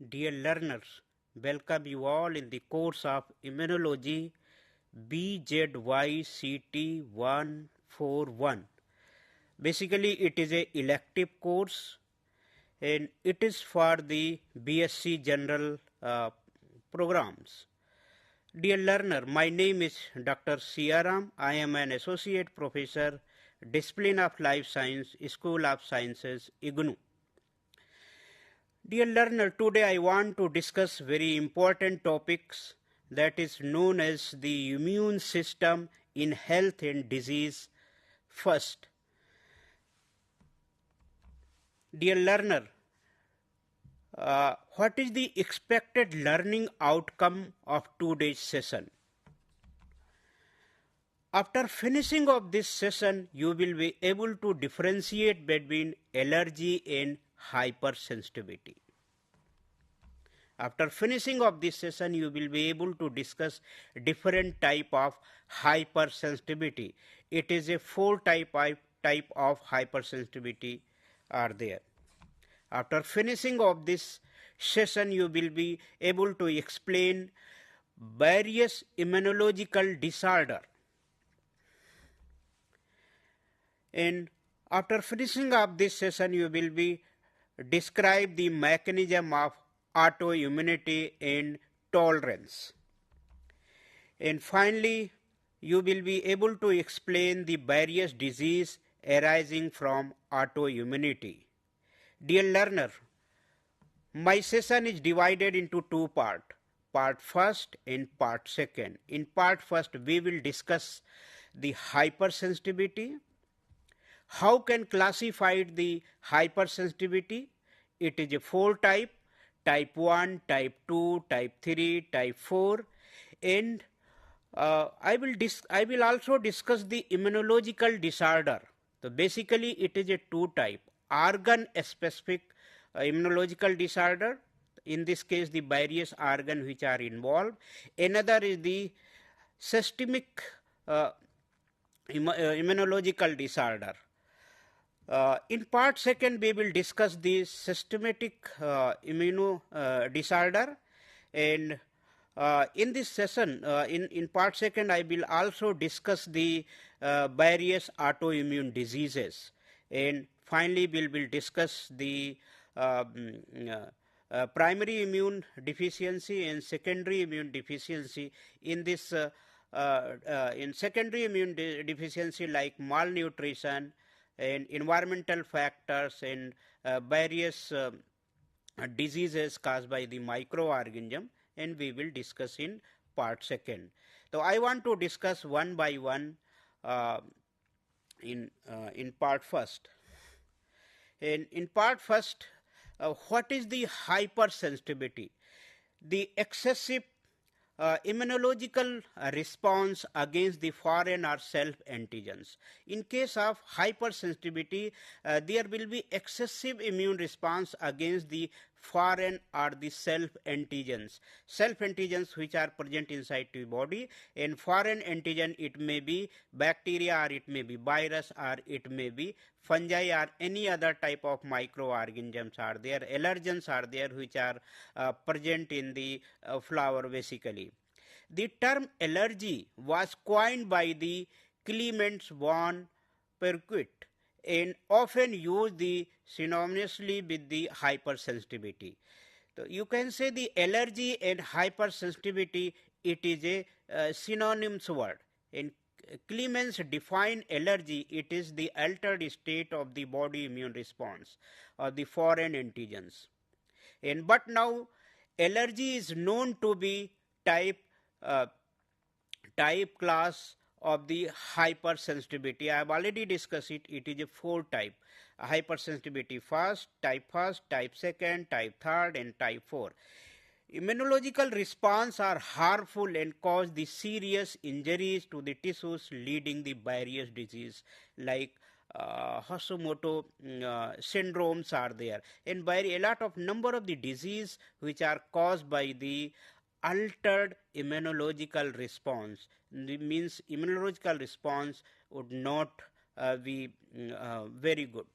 Dear learners, welcome you all in the course of Immunology BZYCT 141. Basically, it is a elective course and it is for the BSc General programs. Dear learner, my name is Dr. Siaram. I am an Associate Professor, Discipline of Life Science, School of Sciences, IGNOU. Dear learner, today I want to discuss very important topics that is known as the immune system in health and disease first. Dear learner, what is the expected learning outcome of today's session? After finishing of this session, you will be able to differentiate between allergy and hypersensitivity. After finishing of this session, you will be able to discuss different type of hypersensitivity. It is a four type of hypersensitivity are there. After finishing of this session, you will be able to explain various immunological disorder. And after finishing up this session, you will be describe the mechanism of autoimmunity and tolerance. And finally, you will be able to explain the various diseases arising from autoimmunity. Dear learner, my session is divided into two parts, part first and part second. In part first, we will discuss the hypersensitivity. How can classify the hypersensitivity? It is a four type: type 1, type 2, type 3, type 4, and I will also discuss the immunological disorder. So basically it is a two type: organ specific immunological disorder, in this case the various organs which are involved. Another is the systemic immunological disorder. In part second, we will discuss the systematic immuno disorder, and in this session, in part second, I will also discuss the various autoimmune diseases, and finally we will discuss the primary immune deficiency and secondary immune deficiency. In this in secondary immune deficiency like malnutrition and environmental factors and various diseases caused by the microorganism, and we will discuss in part second. So I want to discuss one by one in part first. And in part first, what is the hypersensitivity? The excessive immunological response against the foreign or self antigens. In case of hypersensitivity, there will be excessive immune response against the foreign or the self antigens. Self antigens which are present inside the body, and foreign antigen, it may be bacteria or it may be virus or it may be fungi or any other type of microorganisms are there. Allergens are there which are present in the flower basically. The term allergy was coined by the Clements von Perquit and often used the synonymously with the hypersensitivity. So you can say the allergy and hypersensitivity, it is a synonymous word. And Clements defined allergy, it is the altered state of the body immune response or the foreign antigens. And but now allergy is known to be type class of the hypersensitivity. I have already discussed it. It is a four type: hypersensitivity first, type second, type third, and type 4. Immunological response are harmful and cause the serious injuries to the tissues, leading the various disease like Hashimoto syndromes are there, and by a lot of number of the disease which are caused by the altered immunological response. It means immunological response would not be very good.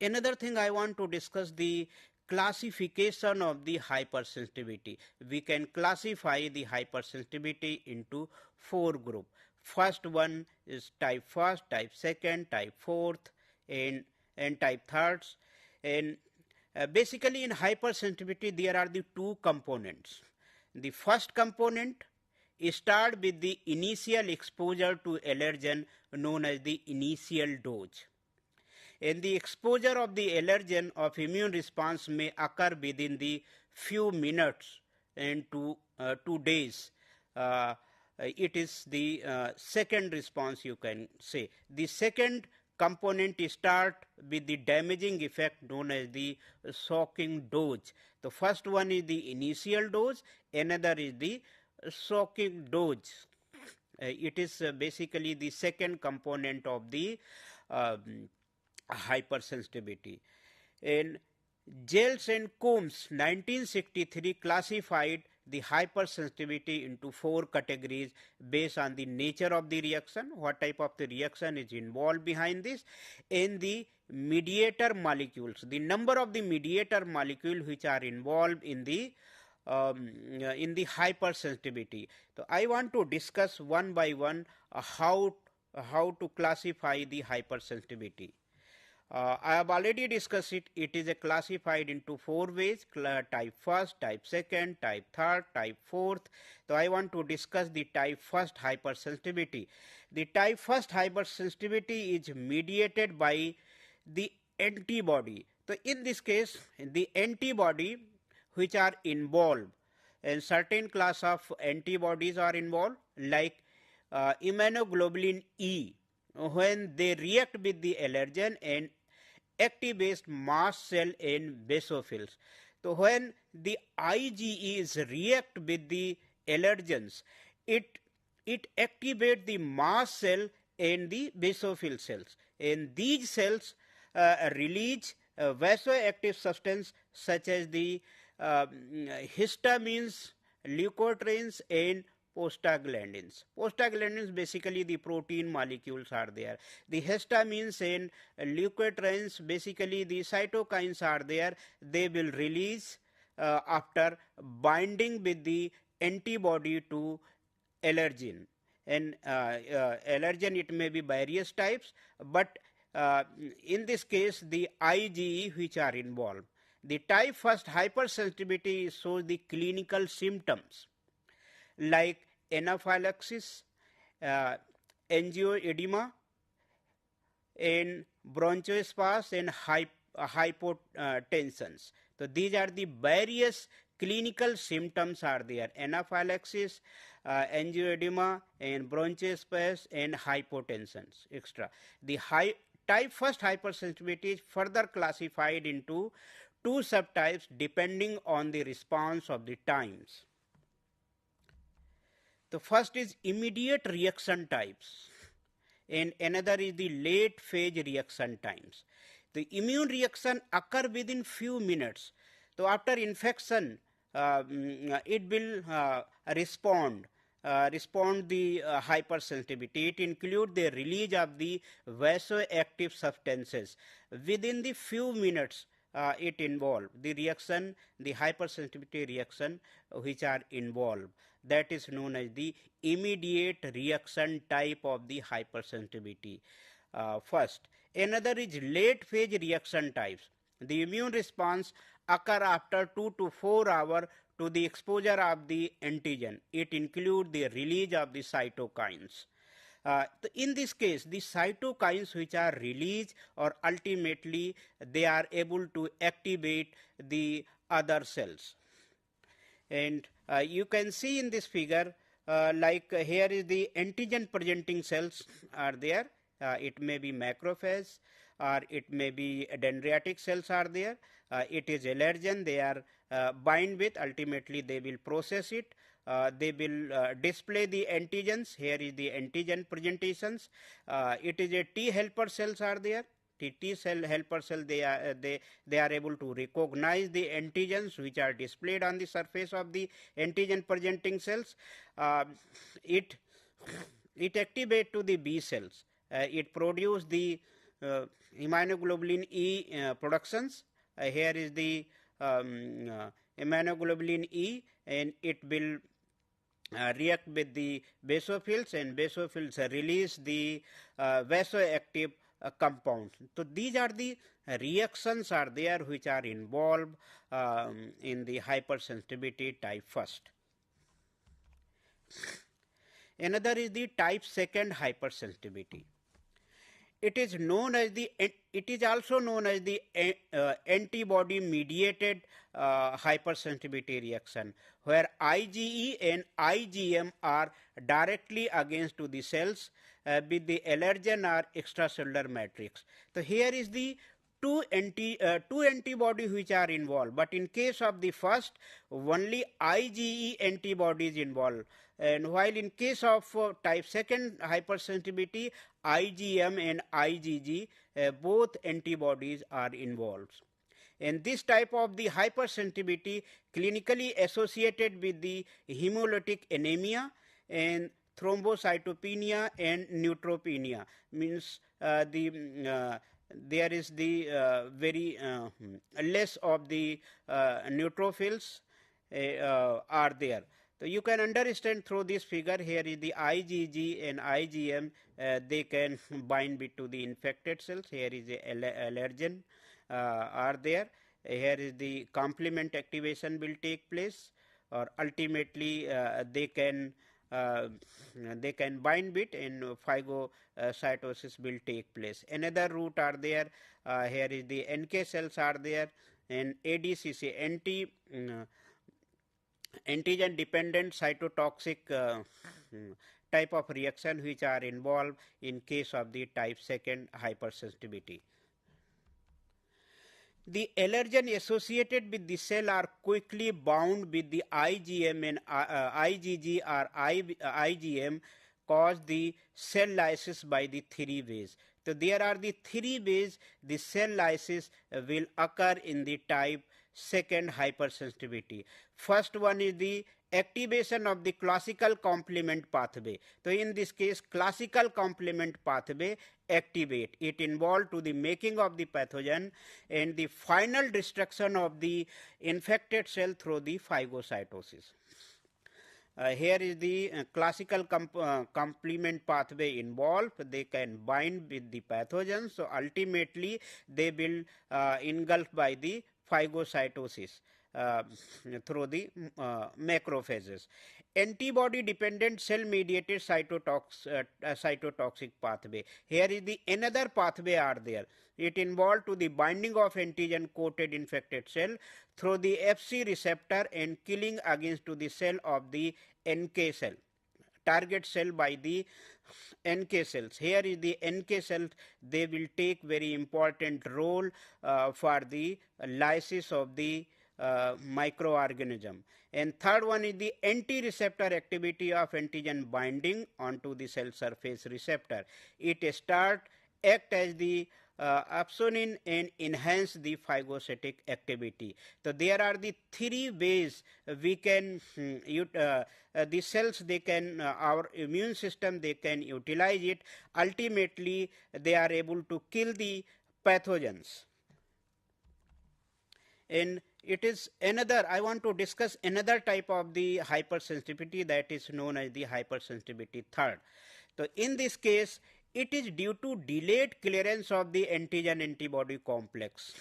Another thing I want to discuss the classification of the hypersensitivity. We can classify the hypersensitivity into 4 groups. First one is type first, type second, type fourth, and type thirds. And basically in hypersensitivity there are the 2 components. The first component start with the initial exposure to allergen known as the initial dose. And the exposure of the allergen of immune response may occur within the few minutes and 2 days. It is the second response, you can say. The second component start with the damaging effect known as the shocking dose. The first one is the initial dose, another is the shocking dose. It is basically the second component of the hypersensitivity. In Gels and Combs 1963 classified the hypersensitivity into 4 categories based on the nature of the reaction, what type of the reaction is involved behind this, and the mediator molecules, the number of the mediator molecules which are involved in the hypersensitivity. So I want to discuss one by one how to classify the hypersensitivity. I have already discussed it. It is classified into 4 ways: type first, type second, type third, type fourth. So I want to discuss the type first hypersensitivity. The type first hypersensitivity is mediated by the antibody. So in this case, the antibody which are involved, and certain class of antibodies are involved, like immunoglobulin E, when they react with the allergen and activates mast cell and basophils. So when the IgEs react with the allergens, it activates the mast cell and the basophil cells, and these cells release vasoactive substance such as the histamines, leukotrienes, and prostaglandins. Prostaglandins, basically the protein molecules are there. The histamines and leukotrienes, basically the cytokines are there. They will release after binding with the antibody to allergen. And allergen, it may be various types, but in this case the IgE which are involved. The type first hypersensitivity shows the clinical symptoms like anaphylaxis, angioedema, and bronchospasm and hypotensions. So these are the various clinical symptoms are there: anaphylaxis, angioedema, and bronchospasm and hypotensions, etc. The type first hypersensitivity is further classified into 2 subtypes depending on the response of the times. The first is immediate reaction types, and another is the late phase reaction times. The immune reaction occur within few minutes. So after infection, it will respond the hypersensitivity. It includes the release of the vasoactive substances. Within the few minutes, it involved the reaction, the hypersensitivity reaction which are involved. That is known as the immediate reaction type of the hypersensitivity. First, another is late phase reaction types. The immune response occur after 2 to 4 hours to the exposure of the antigen. It includes the release of the cytokines. In this case, the cytokines which are released, or ultimately they are able to activate the other cells. And you can see in this figure, here is the antigen presenting cells are there. It may be macrophage or it may be dendritic cells are there. It is allergen, they are bind with, ultimately they will process it. They will display the antigens. Here is the antigen presentations. It is a T helper cells are there. T cell helper cell, they are able to recognize the antigens which are displayed on the surface of the antigen presenting cells. It activate to the B cells. It produce the immunoglobulin E productions. Here is the immunoglobulin E, and it will react with the basophils, and basophils release the vasoactive compounds. So these are the reactions are there which are involved in the hypersensitivity type first. Another is the type second hypersensitivity. It is also known as the antibody mediated hypersensitivity reaction, where IgE and IgM are directly against to the cells with the allergen or extracellular matrix. So here is the two antibody which are involved, but in case of the first, only IgE antibody is involved, and while in case of type second hypersensitivity, IgM and IgG both antibodies are involved. And this type of the hypersensitivity clinically associated with the hemolytic anemia and thrombocytopenia and neutropenia, means there is the very less of the neutrophils are there. So you can understand through this figure. Here is the IgG and IgM, they can bind it to the infected cells. Here is the allergen are there. Here is the complement activation will take place, or ultimately they can bind it and phagocytosis will take place. Another route are there. Here is the NK cells are there, and ADCC antigen dependent cytotoxic type of reaction which are involved in case of the type second hypersensitivity. The allergen associated with the cell are quickly bound with the IgM and IgG or IgM, cause the cell lysis by the three ways. So there are the three ways the cell lysis will occur in the type second hypersensitivity. First one is the activation of the classical complement pathway. So in this case, classical complement pathway activate. It involved to the making of the pathogen and the final destruction of the infected cell through the phagocytosis. Here is the classical complement pathway involved. They can bind with the pathogens, so ultimately they will engulf by the phagocytosis through the macrophages. Antibody dependent cell mediated cytotoxic pathway. Here is the another pathway are there. It involved to the binding of antigen coated infected cell through the Fc receptor and killing against to the cell of the NK cell, target cell by the NK cells. Here is the NK cells, they will take very important role for the lysis of the microorganism. And third one is the anti-receptor activity of antigen binding onto the cell surface receptor. It act as the opsonin and enhance the phagocytic activity. So there are the three ways we can the cells, they can our immune system, they can utilize it. Ultimately they are able to kill the pathogens. And it is another, I want to discuss another type of the hypersensitivity, that is known as the hypersensitivity third. So in this case, it is due to delayed clearance of the antigen antibody complex.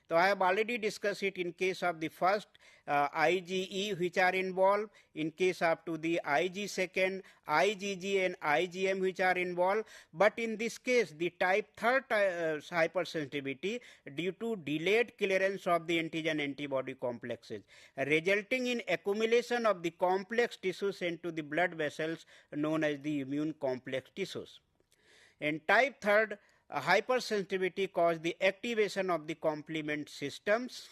So I have already discussed it in case of the first IgE which are involved, in case of to the Ig second, IgG and IgM which are involved. But in this case, the type third hypersensitivity due to delayed clearance of the antigen antibody complexes, resulting in accumulation of the complex tissues into the blood vessels known as the immune complex tissues. And type third hypersensitivity cause the activation of the complement systems,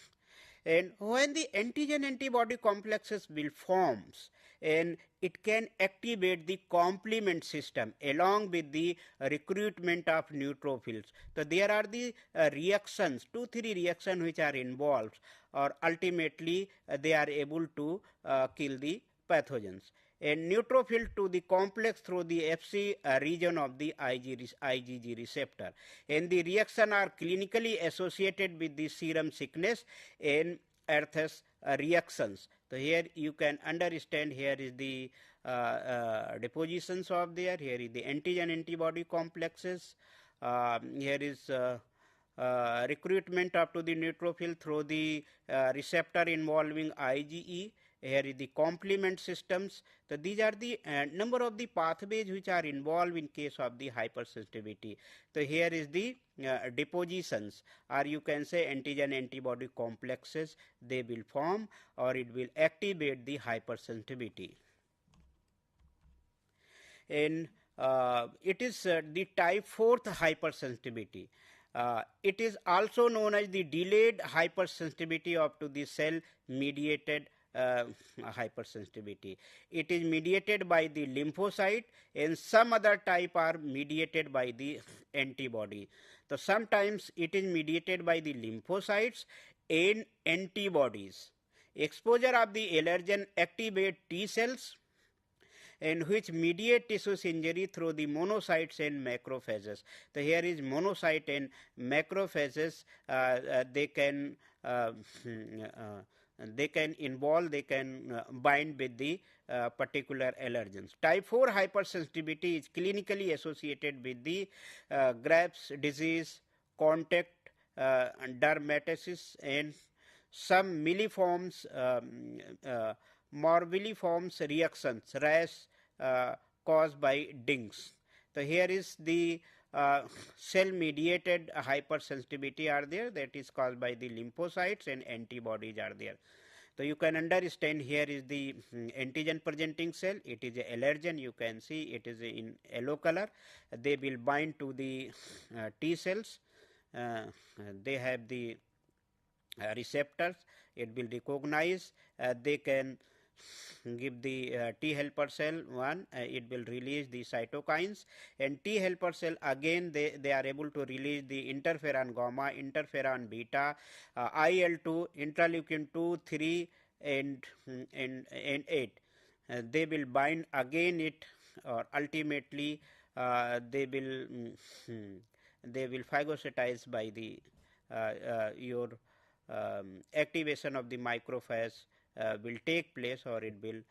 and when the antigen antibody complexes will forms, and it can activate the complement system along with the recruitment of neutrophils. So there are the reactions, 2-3 reactions which are involved, or ultimately they are able to kill the pathogens, and neutrophil to the complex through the Fc region of the IgG receptor, and the reaction are clinically associated with the serum sickness and Arthas reactions. So here you can understand, here is the depositions of there, here is the antigen antibody complexes, here is recruitment up to the neutrophil through the receptor involving IgE. Here is the complement systems. So these are the number of the pathways which are involved in case of the hypersensitivity. So here is the depositions, or you can say antigen antibody complexes, they will form or it will activate the hypersensitivity. And it is the type 4th hypersensitivity. It is also known as the delayed hypersensitivity up to the cell mediated hypersensitivity. It is mediated by the lymphocyte, and some other type are mediated by the antibody. So sometimes it is mediated by the lymphocytes and antibodies. Exposure of the allergen activate T cells, and which mediate tissues injury through the monocytes and macrophages. So here is monocyte and macrophages. They can involve, they can bind with the particular allergens. Type 4 hypersensitivity is clinically associated with the Graves' disease, contact dermatitis, and some milliforms, morbilliforms reactions, rash caused by dings. So here is the cell mediated hypersensitivity are there, that is caused by the lymphocytes, and antibodies are there. So you can understand, here is the antigen presenting cell, it is a allergen, you can see it is in yellow color. They will bind to the T cells, they have the receptors, it will recognize, they can give the T helper cell one, it will release the cytokines, and T helper cell again they are able to release the interferon gamma, interferon beta, IL-2, interleukin 2, 3 and 8. They will bind again it, or ultimately they will phagocytize by the your activation of the macrophage will take place, or it will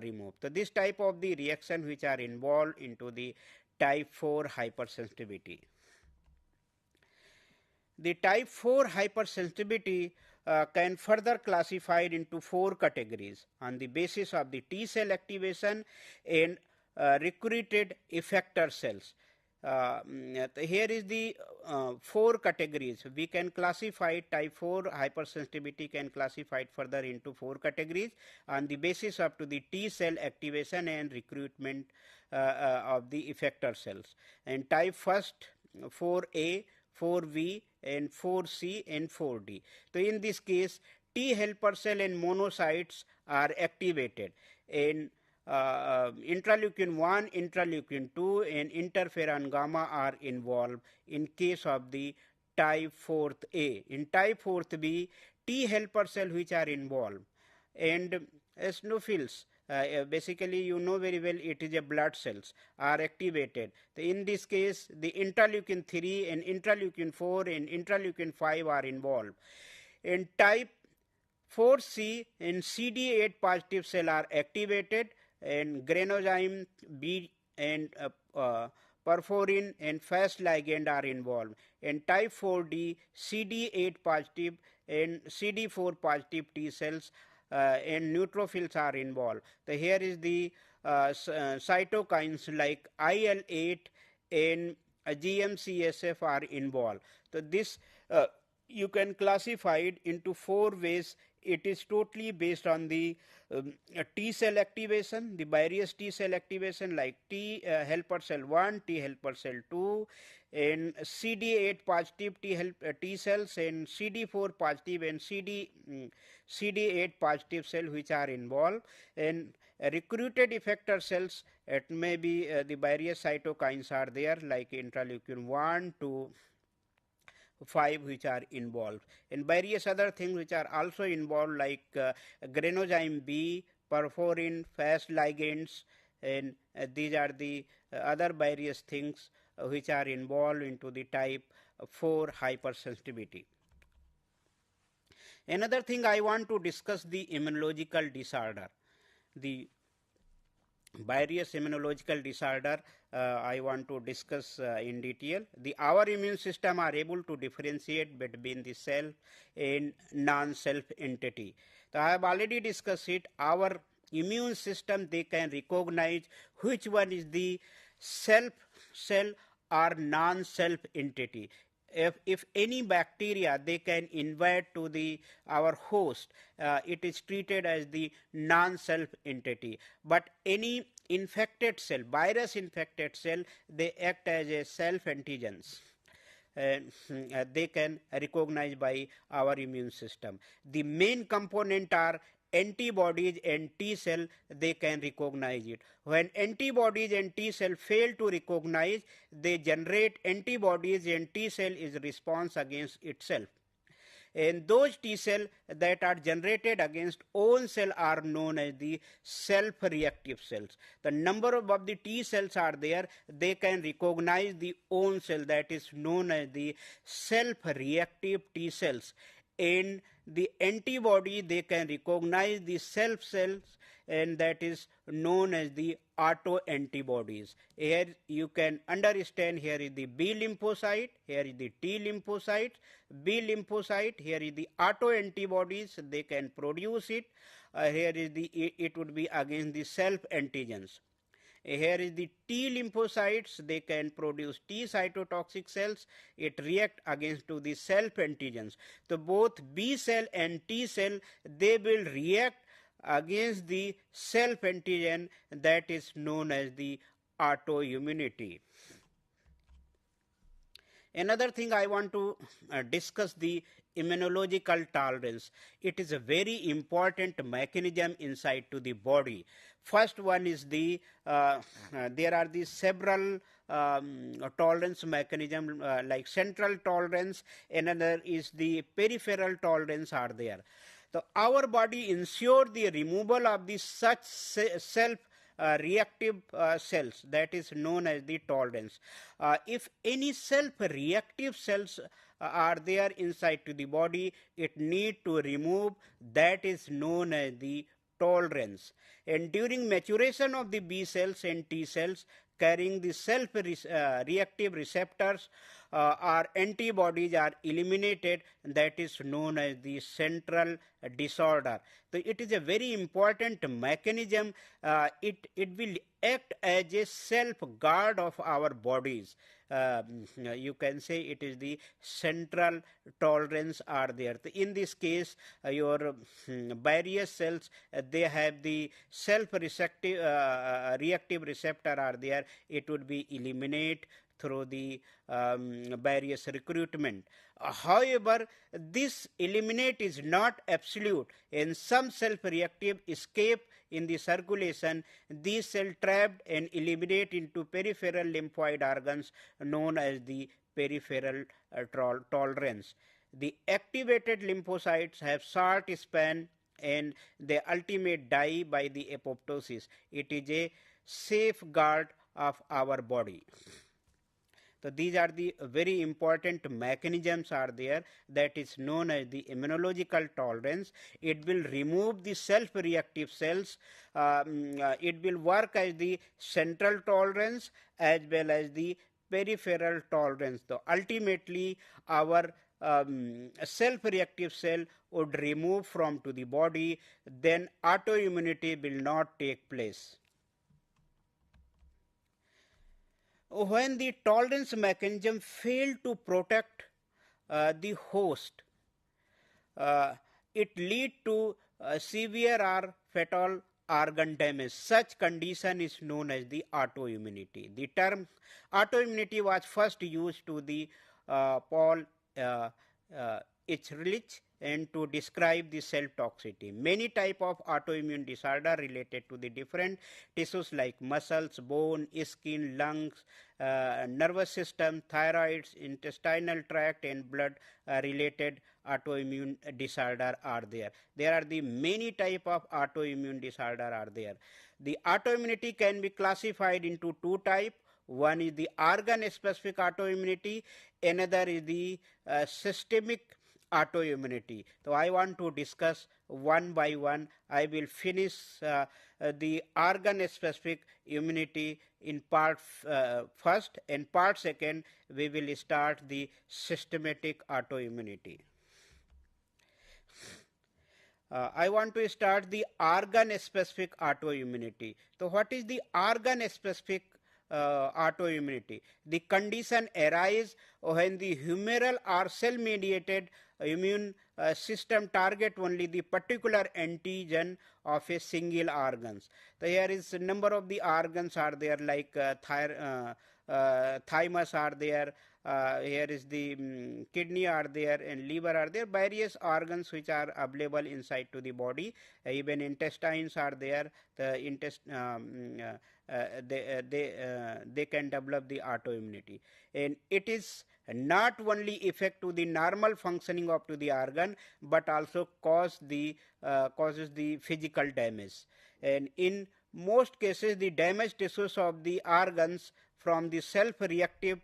remove. So this type of the reaction which are involved into the type 4 hypersensitivity. The type 4 hypersensitivity can further classified into 4 categories on the basis of the T cell activation and recruited effector cells. Here is the 4 categories. We can classify type 4 hypersensitivity can classified further into 4 categories on the basis of to the T cell activation and recruitment of the effector cells. And type first 4A, 4V and 4C and 4D. So in this case, T helper cell and monocytes are activated, and interleukin 1, interleukin 2 and interferon gamma are involved in case of the type 4th A. In type 4th B, T helper cell which are involved, and eosinophils, basically you know very well it is a blood cells, are activated. So in this case, the interleukin 3 and interleukin 4 and interleukin 5 are involved. In type 4C and CD8 positive cell are activated, and granozyme B and perforin and Fas ligand are involved. In type 4D, CD8 positive and CD4 positive T cells and neutrophils are involved. So here is the cytokines like IL-8 and GM-CSF are involved. So this you can classify it into 4 ways. It is totally based on the T cell activation, the various T cell activation like T helper cell 1, T helper cell 2, and CD8 positive T cells and CD4 positive and CD8 positive cell which are involved, and recruited effector cells, it may be the various cytokines are there like interleukin 1 to 5 which are involved, and various other things which are also involved like granozyme B, perforin, fast ligands, and these are the other various things which are involved into the type 4 hypersensitivity. Another thing I want to discuss the immunological disorder. The various immunological disorder I want to discuss in detail. Our immune system are able to differentiate between the self and non-self entity. So I have already discussed it. Our immune system, they can recognize which one is the self cell or non-self entity. If any bacteria they can invade to the our host, it is treated as the non-self entity. But any infected cell, virus infected cell, they act as a self antigens. They can recognize by our immune system. The main component are antibodies and T cell, they can recognize it. When antibodies and T cell fail to recognize, they generate antibodies and T cell is response against itself. And those T cell that are generated against own cell are known as the self-reactive cells. The number of the T cells are there, they can recognize the own cell, that is known as the self-reactive T cells. In the antibody, they can recognize the self cells, and that is known as the autoantibodies. Here you can understand, here is the B lymphocyte, here is the T lymphocyte, B lymphocyte, here is the autoantibodies, they can produce it. Here is the, it would be against the self antigens. Here is the T lymphocytes, they can produce T cytotoxic cells, it react against to the self antigens. So both B cell and T cell, they will react against the self antigen, that is known as the autoimmunity. Another thing I want to discuss the immunological tolerance. It is a very important mechanism inside to the body. First one is the there are the several tolerance mechanism like central tolerance. Another is the peripheral tolerance are there. So our body ensure the removal of the such self reactive cells, that is known as the tolerance. If any self reactive cells are there inside to the body, it need to remove, that is known as the tolerance. And during maturation of the B cells and T cells carrying the self reactive receptors or antibodies are eliminated, that is known as the central disorder. So it is a very important mechanism. It will act as a self-guard of our bodies. You can say it is the central tolerance are there. In this case, your various cells, they have the self-reactive receptor are there. It would be eliminated through the various recruitment. However, this eliminate is not absolute, and some self-reactive escape in the circulation. These cells trapped and eliminate into peripheral lymphoid organs known as the peripheral tolerance. The activated lymphocytes have short span and they ultimate die by the apoptosis. It is a safeguard of our body. So these are the very important mechanisms are there, that is known as the immunological tolerance. It will remove the self-reactive cells. It will work as the central tolerance as well as the peripheral tolerance. So ultimately our self-reactive cell would remove from to the body, then autoimmunity will not take place. When the tolerance mechanism fail to protect the host, it lead to severe or fatal organ damage. Such condition is known as the autoimmunity. The term autoimmunity was first used to the Paul Ehrlich and to describe the cell toxicity. Many type of autoimmune disorder related to the different tissues like muscles, bone, skin, lungs, nervous system, thyroids, intestinal tract and blood related autoimmune disorder are there. There are the many type of autoimmune disorder are there. The autoimmunity can be classified into two types. One is the organ specific autoimmunity, another is the systemic autoimmunity. So I want to discuss one by one. I will finish the organ specific immunity in part first, and part second we will start the systematic autoimmunity. I want to start the organ specific autoimmunity. So what is the organ specific autoimmunity? The condition arises when the humoral or cell mediated immune system target only the particular antigen of a single organs. So here is a number of the organs are there, like thymus are there, here is the kidney are there, and liver are there, various organs which are available inside to the body. Even intestines are there. The they can develop the autoimmunity, and it is not only effect to the normal functioning of to the organ, but also causes the physical damage. And in most cases, the damaged tissues of the organs from the self-reactive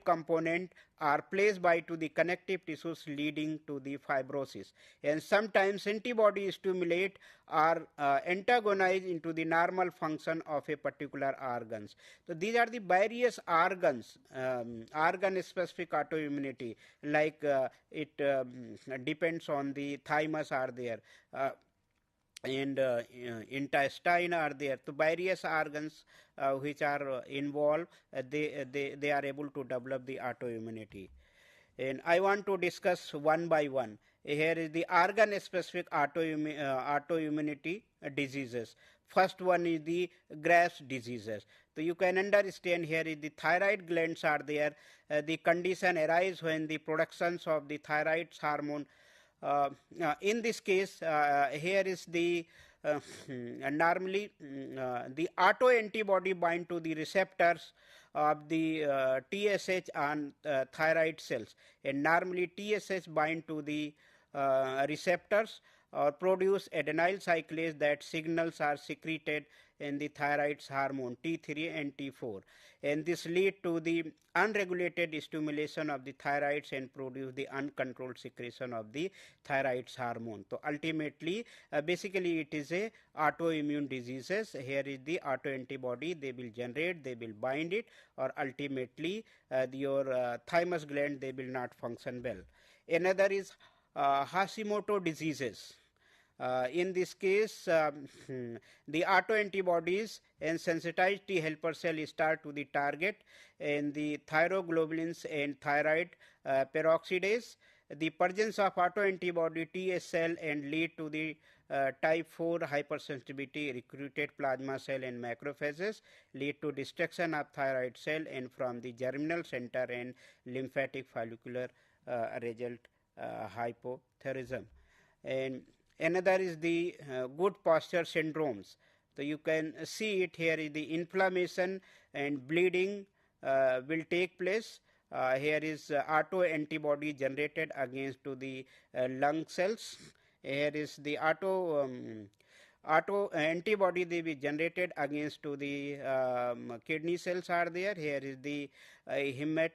component are placed by to the connective tissues, leading to the fibrosis. And sometimes antibodies stimulate or antagonize into the normal function of a particular organs. So these are the various organs, organ specific autoimmunity, like it depends on the thymus are there. And intestine are there. So various organs which are involved, they are able to develop the autoimmunity. And I want to discuss one by one. Here is the organ specific autoimmunity diseases. First one is the Graves' diseases. So you can understand here is the thyroid glands are there. The condition arises when the productions of the thyroid hormone. In this case, here is the normally the autoantibody bind to the receptors of the TSH on thyroid cells, and normally TSH bind to the receptors or produce adenyl cyclase that signals are secreted in the thyroid hormone T3 and T4, and this lead to the unregulated stimulation of the thyroids and produce the uncontrolled secretion of the thyroid hormone. So ultimately, basically it is a autoimmune diseases. Here is the autoantibody, they will generate, they will bind it, or ultimately your thymus gland, they will not function well. Another is Hashimoto diseases. In this case, the autoantibodies and sensitized T helper cell start to the target and the thyroglobulins and thyroid peroxidase. The presence of autoantibody T cell and lead to the type 4 hypersensitivity recruited plasma cell and macrophages, lead to destruction of thyroid cell and from the germinal center and lymphatic follicular result hypothyroidism. And another is the good posture syndromes. So you can see it here is the inflammation and bleeding will take place. Here is autoantibody generated against to the lung cells. Here is the auto antibody they be generated against to the kidney cells are there. Here is the hematuria.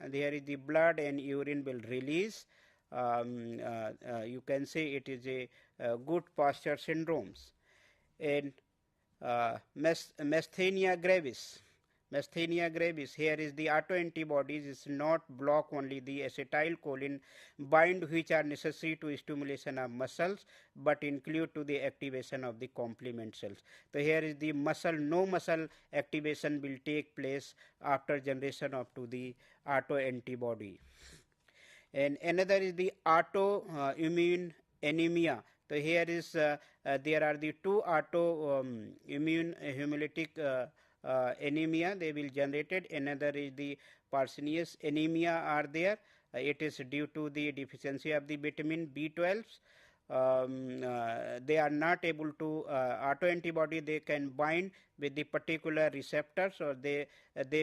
There is the blood and urine will release. You can say it is a good posture syndromes. And Myasthenia gravis. Myasthenia gravis, here is the autoantibodies is not block only the acetylcholine bind which are necessary to stimulation of muscles, but include to the activation of the complement cells. So here is the no muscle activation will take place after generation of to the autoantibody. And another is the autoimmune anemia. So here is there are the two autoimmune hemolytic anemia, they will generate it. Another is the Parcinius anemia are there. It is due to the deficiency of the vitamin B12. They are not able to autoantibody, they can bind with the particular receptors, or they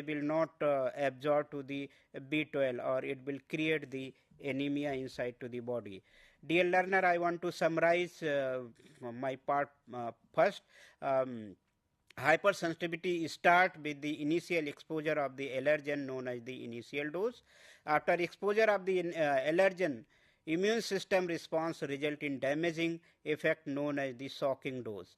will not absorb to the B12, or it will create the anemia inside to the body. Dear learner, I want to summarize my part first. Hypersensitivity start with the initial exposure of the allergen known as the initial dose. After exposure of the allergen, immune system response result in damaging effect known as the shocking dose.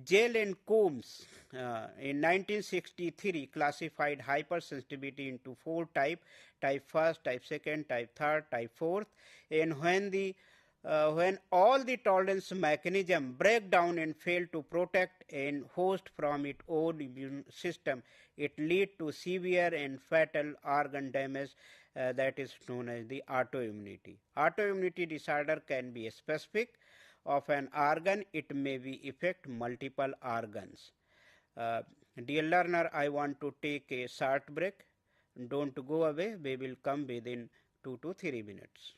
Gale and Coombs in 1963 classified hypersensitivity into four types: type 1st, type 2nd, type 3rd, type 4th. And when all the tolerance mechanism break down and fail to protect a host from its own immune system, it lead to severe and fatal organ damage that is known as the autoimmunity. Autoimmunity disorder can be specific of an organ, it may be affect multiple organs. Dear learner, I want to take a short break. Don't go away, we will come within 2 to 3 minutes.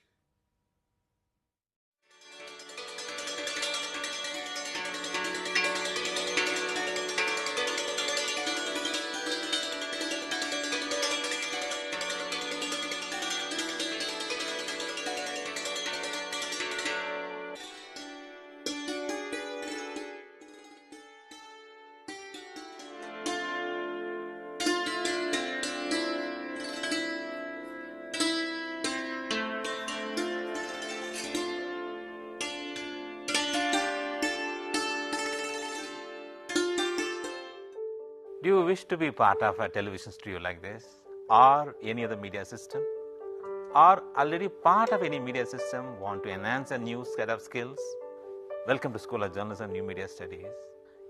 Do you wish to be part of a television studio like this, or any other media system, or already part of any media system, want to enhance a new set of skills? Welcome to School of Journalism and New Media Studies.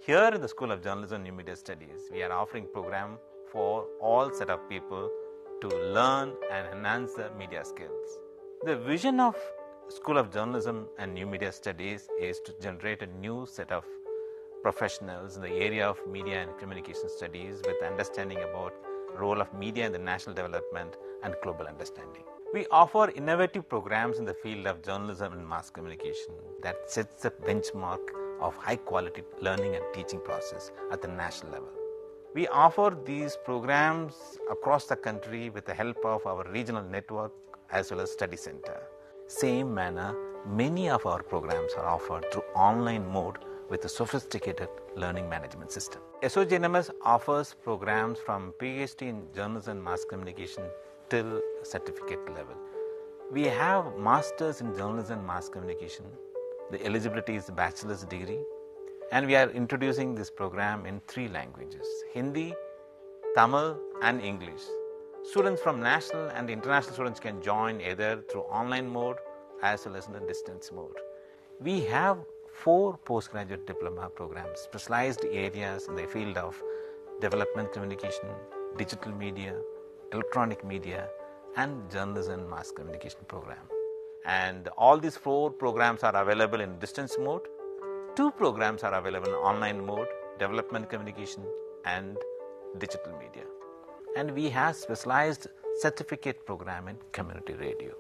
Here in the School of Journalism and New Media Studies, we are offering program for all set of people to learn and enhance their media skills. The vision of School of Journalism and New Media Studies is to generate a new set of professionals in the area of media and communication studies with understanding about role of media in the national development and global understanding. We offer innovative programs in the field of journalism and mass communication that sets the benchmark of high quality learning and teaching process at the national level. We offer these programs across the country with the help of our regional network as well as study center. Same manner, many of our programs are offered through online mode with a sophisticated learning management system. SOGNMS offers programs from PhD in journalism and mass communication till certificate level. We have masters in journalism and mass communication. The eligibility is a bachelor's degree, and we are introducing this program in 3 languages: Hindi, Tamil and English. Students from national and international students can join either through online mode as well as in the distance mode. We have 4 postgraduate diploma programs, specialized areas in the field of development communication, digital media, electronic media, and journalism and mass communication program. And all these 4 programs are available in distance mode. 2 programs are available in online mode, development communication and digital media. And we have specialized certificate program in community radio.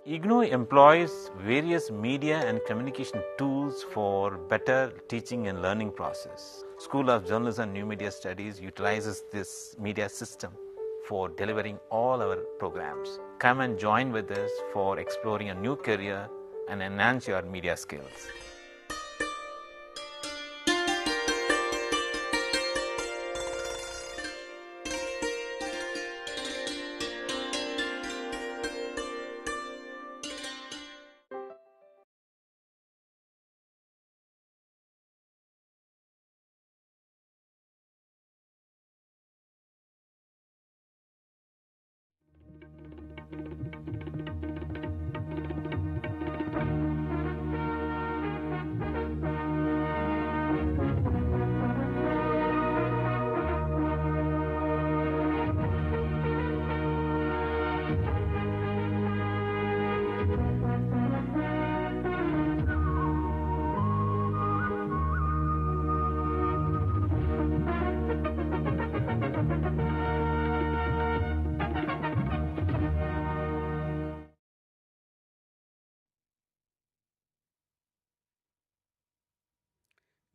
IGNOU employs various media and communication tools for better teaching and learning process. School of Journalism and New Media Studies utilizes this media system for delivering all our programs. Come and join with us for exploring a new career and enhance your media skills.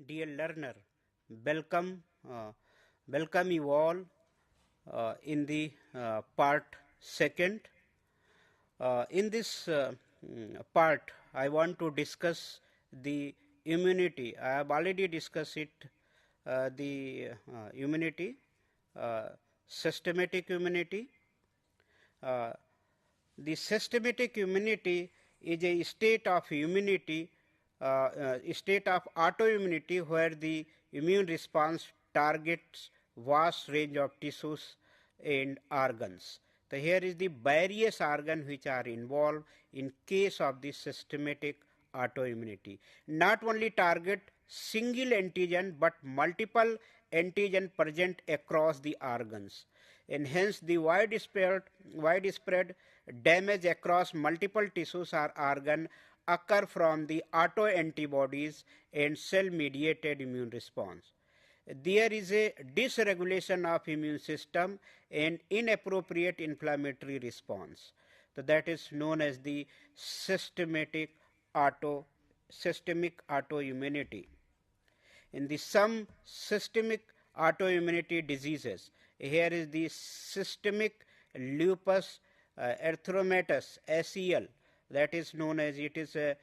Dear learner, welcome, welcome you all in the part second. In this part, I want to discuss the immunity. I have already discussed it, the immunity, systematic immunity. The systematic immunity is a state of immunity, state of autoimmunity where the immune response targets vast range of tissues and organs. So here is the various organs which are involved in case of the systematic autoimmunity. Not only target single antigen but multiple antigen present across the organs, and hence the widespread damage across multiple tissues or organ occur from the autoantibodies and cell mediated immune response. There is a dysregulation of immune system and inappropriate inflammatory response. So that is known as the systemic autoimmunity. In the some systemic autoimmunity diseases, here is the systemic lupus erythematosus, SEL, that is known as, it is a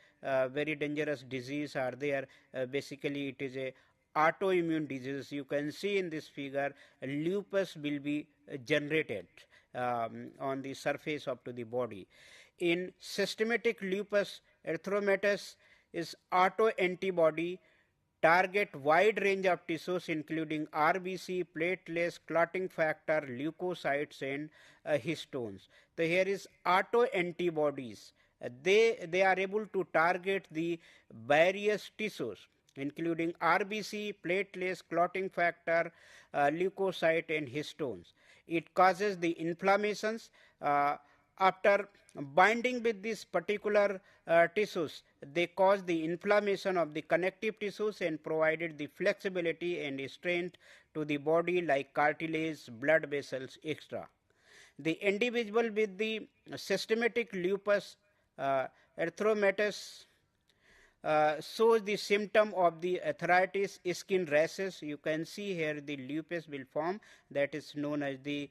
very dangerous disease are there. Basically it is a autoimmune disease. You can see in this figure lupus will be generated on the surface of to the body. In systematic lupus erythematosus is autoantibody target wide range of tissues including RBC, platelets, clotting factor, leukocytes and histones. So here is autoantibodies. They are able to target the various tissues including RBC, platelets, clotting factor, leukocyte and histones. It causes the inflammations. After binding with these particular tissues, they cause the inflammation of the connective tissues and provided the flexibility and strength to the body like cartilage, blood vessels, etc. The individual with the systematic lupus erythematosus shows the symptom of the arthritis, skin rashes. You can see here the lupus will form, that is known as the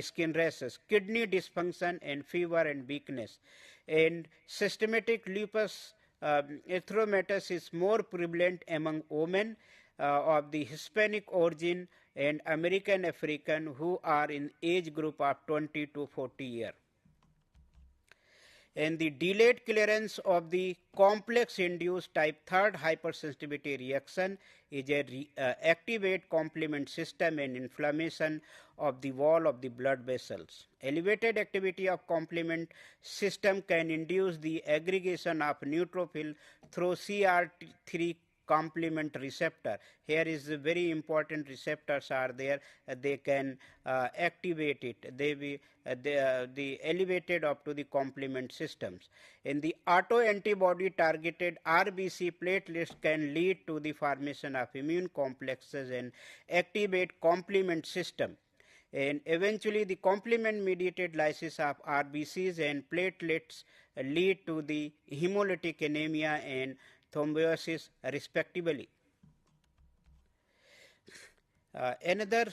skin rashes, kidney dysfunction and fever and weakness. And systematic lupus erythematosus is more prevalent among women of the Hispanic origin and American African who are in age group of 20 to 40 years. And the delayed clearance of the complex induced type 3rd hypersensitivity reaction is a activate complement system and inflammation of the wall of the blood vessels. Elevated activity of complement system can induce the aggregation of neutrophil through CR3 complement receptor. Here is a very important receptors are there. They can activate it. They will the elevated up to the complement systems. In the autoantibody targeted RBC platelets can lead to the formation of immune complexes and activate complement system. And eventually the complement mediated lysis of RBCs and platelets lead to the hemolytic anemia and thrombosis respectively. Another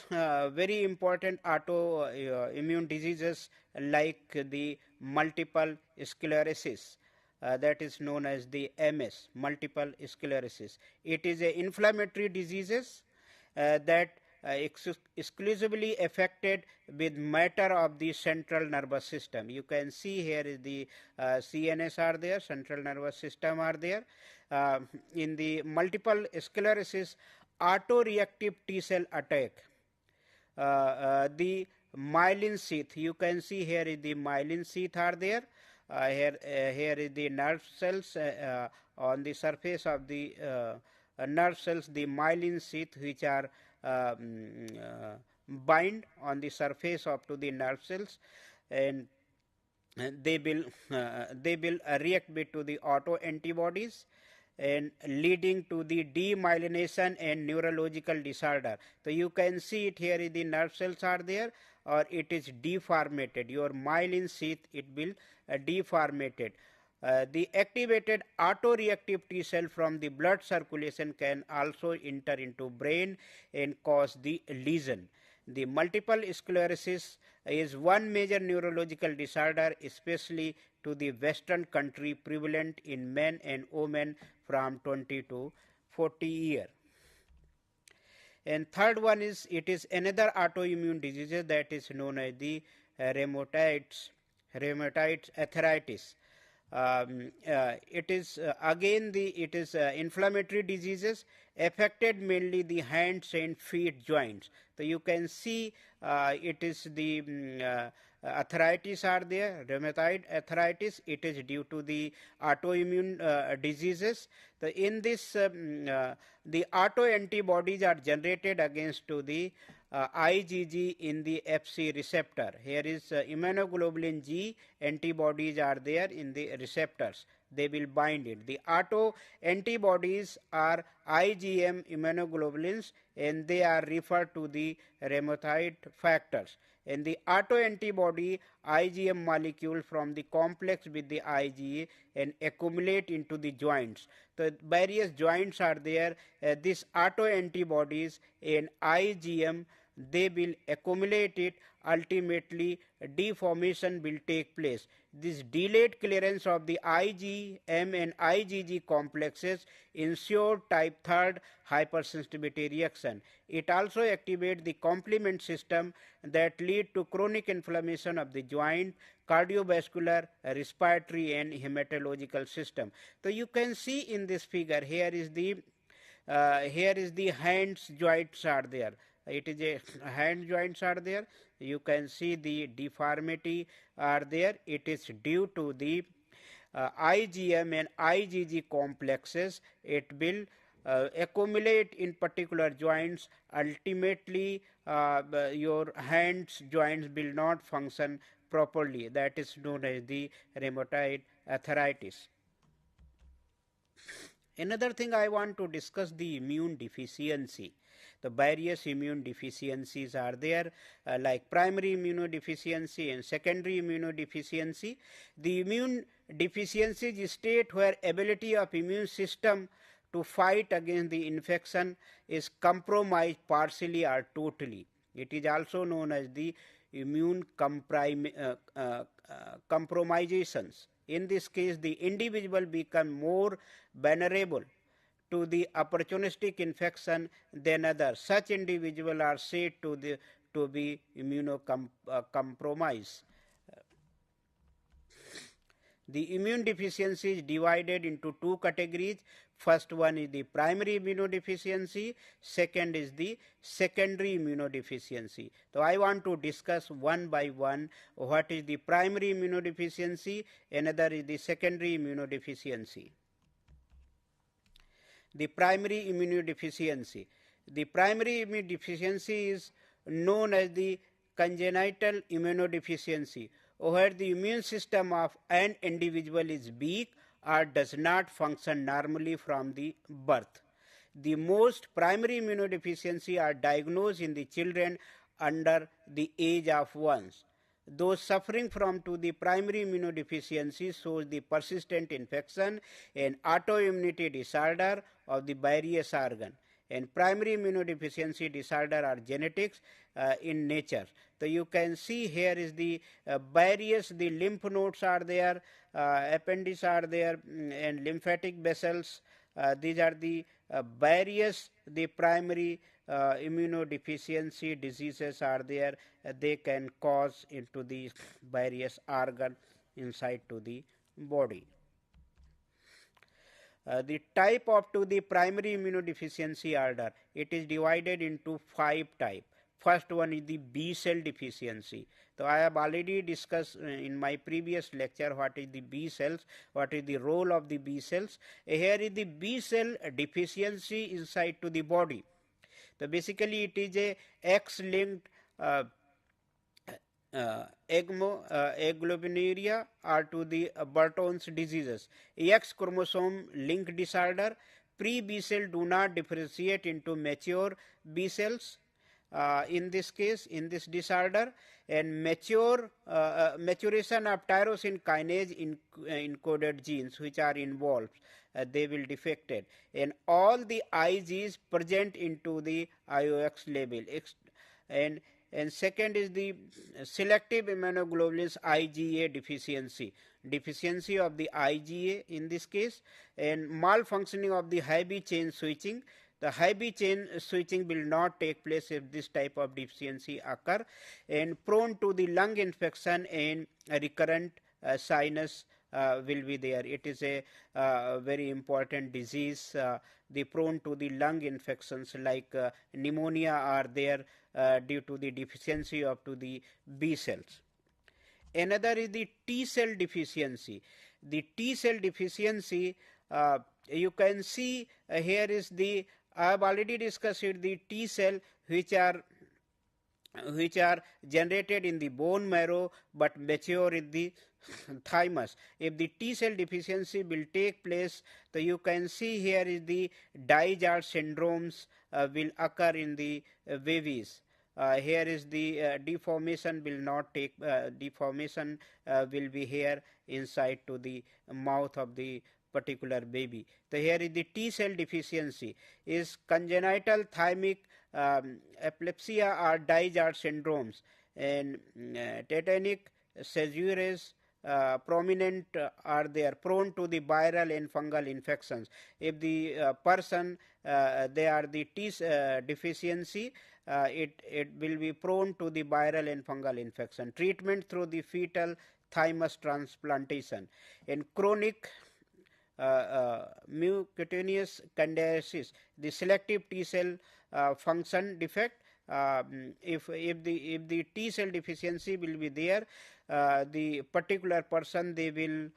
very important autoimmune diseases like the multiple sclerosis, that is known as the MS, multiple sclerosis. It is a inflammatory diseases that exclusively affected with matter of the central nervous system. You can see here is the CNS are there, central nervous system are there. In the multiple sclerosis, autoreactive T cell attack, the myelin sheath, you can see here is the myelin sheath are there. Here is the nerve cells on the surface of the nerve cells, the myelin sheath which are bind on the surface of to the nerve cells, and they will react with to the autoantibodies and leading to the demyelination and neurological disorder. So you can see it here is the nerve cells are there, or it is deformated. Your myelin sheath it will deformated. The activated autoreactive T cell from the blood circulation can also enter into brain and cause the lesion. The multiple sclerosis is one major neurological disorder, especially to the Western country, prevalent in men and women from 20 to 40 years. And third one is, it is another autoimmune disease that is known as the rheumatoid arthritis. It is again it is inflammatory diseases affected mainly the hands and feet joints. So you can see it is the arthritis are there, rheumatoid arthritis. It is due to the autoimmune diseases. So in this the autoantibodies are generated against to the IgG in the Fc receptor. Here is immunoglobulin G antibodies are there in the receptors. They will bind it. The auto antibodies are IgM immunoglobulins, and they are referred to the rheumatoid factors. And the autoantibody IgM molecule from the complex with the IgA and accumulate into the joints. So various joints are there. These autoantibodies and IgM, they will accumulate it. Ultimately deformation will take place. This delayed clearance of the IgM and IgG complexes ensure type 3rd hypersensitivity reaction. It also activates the complement system that lead to chronic inflammation of the joint, cardiovascular, respiratory and hematological system. So you can see in this figure, here is the hands joints are there. It is a hand joints are there. You can see the deformity are there. It is due to the IgM and IgG complexes. It will accumulate in particular joints. Ultimately your hands joints will not function properly. That is known as the rheumatoid arthritis. Another thing I want to discuss, the immune deficiency. The various immune deficiencies are there, like primary immunodeficiency and secondary immunodeficiency. The immune deficiency is a state where ability of immune system to fight against the infection is compromised partially or totally. It is also known as the immune compromisations. In this case, the individual become more vulnerable to the opportunistic infection than others. Such individuals are said to be immunocompromised. The immune deficiency is divided into two categories. First one is the primary immunodeficiency, second is the secondary immunodeficiency. So I want to discuss one by one what is the primary immunodeficiency, another is the secondary immunodeficiency. The primary immunodeficiency. The primary immunodeficiency is known as the congenital immunodeficiency, where the immune system of an individual is weak or does not function normally from the birth. The most primary immunodeficiency are diagnosed in the children under the age of 1. Those suffering from the primary immunodeficiency shows the persistent infection and autoimmunity disorder of the various organ. And primary immunodeficiency disorder are genetics in nature. So you can see here is the various, the lymph nodes are there, appendix are there, and lymphatic vessels. These are the various, the primary immunodeficiency diseases are there. They can cause into the various organ inside to the body. The type of the primary immunodeficiency order, it is divided into 5 types. First one is the B cell deficiency. So I have already discussed in my previous lecture what is the B cells, what is the role of the B cells. Here is the B cell deficiency inside to the body. So basically it is a X-linked agglutiniria or to the Burton's diseases. X chromosome link disorder. Pre-B cell do not differentiate into mature B cells. in this case, in this disorder, and maturation of tyrosine kinase encoded genes which are involved, they will defected, and all the IGs present into the IOX label. And second is the selective immunoglobulins IgA deficiency of the IgA in this case, and malfunctioning of the heavy chain switching. The heavy chain switching will not take place if this type of deficiency occur, and prone to the lung infection and recurrent sinus will be there. It is a very important disease. The prone to the lung infections like pneumonia are there due to the deficiency of to the B cells. Another is the T cell deficiency. The T cell deficiency, you can see here is the, I have already discussed it, the T cell which are generated in the bone marrow but mature in the thymus. If the T cell deficiency will take place, so you can see here is the Dye-Jar syndromes will occur in the babies. Here is the deformation will not take, deformation will be here inside to the mouth of the particular baby. So here is the T cell deficiency is congenital thymic epilepsy or Dye-Jar syndromes, and tetanic seizures prominent are there, prone to the viral and fungal infections. If the person they are the T deficiency, it will be prone to the viral and fungal infection. Treatment through the fetal thymus transplantation. In chronic mucocutaneous candidiasis, the selective T cell function defect. If the T cell deficiency will be there, the particular person they will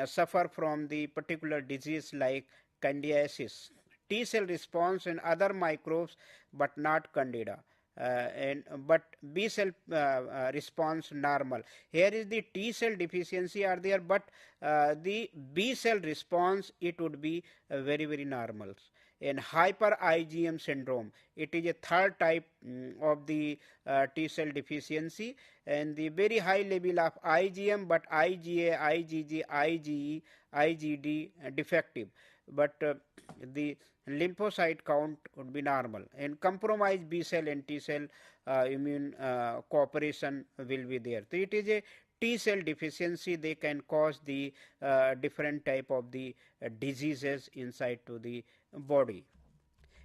suffer from the particular disease like candidiasis. T cell response and other microbes but not candida. But B cell response normal. Here is the T cell deficiency are there, but the B cell response it would be very normal. And hyper IgM syndrome, it is a third type of the T cell deficiency, and the very high level of IgM but IgA, IgG, IgE, IgD defective, but the lymphocyte count would be normal, and compromised B cell and T cell immune cooperation will be there. So it is a T cell deficiency, they can cause the different type of the diseases inside to the body.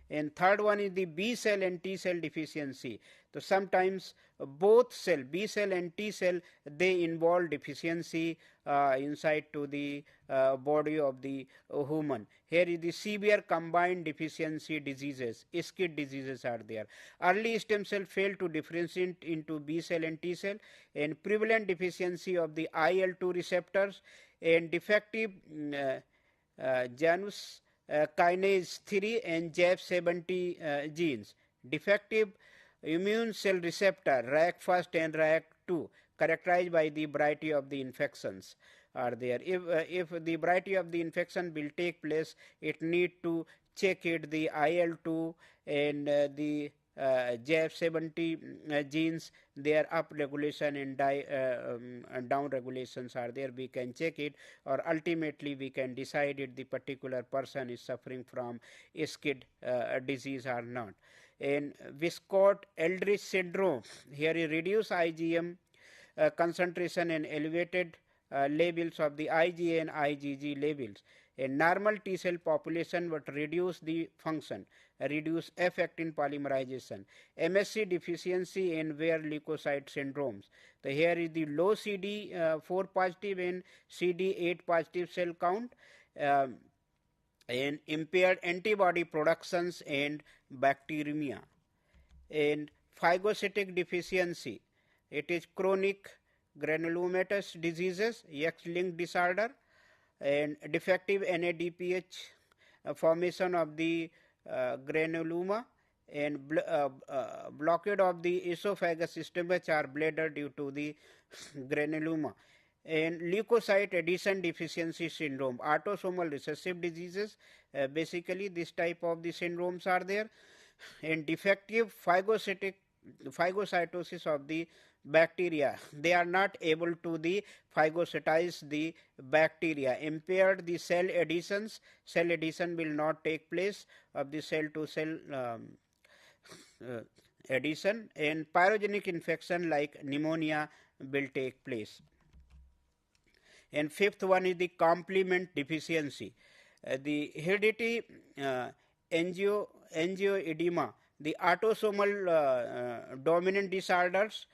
And third one is the B cell and T cell deficiency. So sometimes both cell, B cell and T cell, they involve deficiency inside to the body of the human. Here is the severe combined deficiency diseases, SCID diseases are there. Early stem cell fail to differentiate into B cell and T cell, and prevalent deficiency of the IL-2 receptors, and defective Janus kinase 3 and JAF70 genes, defective immune cell receptor RAC1 and RAC2 characterized by the variety of the infections are there. If the variety of the infection will take place, it need to check it the IL-2 and the JAF70 genes, their up regulation and down regulations are there. We can check it, or ultimately we can decide if the particular person is suffering from SCID disease or not. And Wiskott-Eldridge syndrome, here is reduced IgM concentration and elevated levels of the IgA and IgG levels. A normal T cell population but reduce the function, reduce effect in polymerization. MSC deficiency and Weir leukocyte syndromes. So here is the low CD4 positive and CD8 positive cell count, and impaired antibody productions and bacteremia. And phagocytic deficiency, it is chronic granulomatous diseases, X-linked disorder, and defective NADPH formation of the granuloma, and blockade of the esophagus system which are bladder due to the granuloma, and leukocyte adhesion deficiency syndrome, autosomal recessive diseases. Basically this type of the syndromes are there. and defective phagocytosis of the bacteria. They are not able to phagocytize the bacteria. Impaired the cell additions. Cell addition will not take place of the cell to cell addition, and pyrogenic infection like pneumonia will take place. And fifth one is the complement deficiency. The heredity angioedema, the autosomal dominant disorders.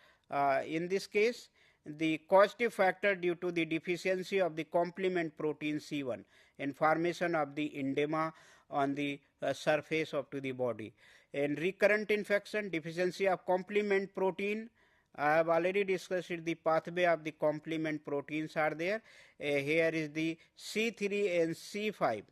In this case, the causative factor due to the deficiency of the complement protein C1 and formation of the edema on the surface of to the body. And recurrent infection, deficiency of complement protein. I have already discussed the pathway of the complement proteins are there. Here is the C3 and C5.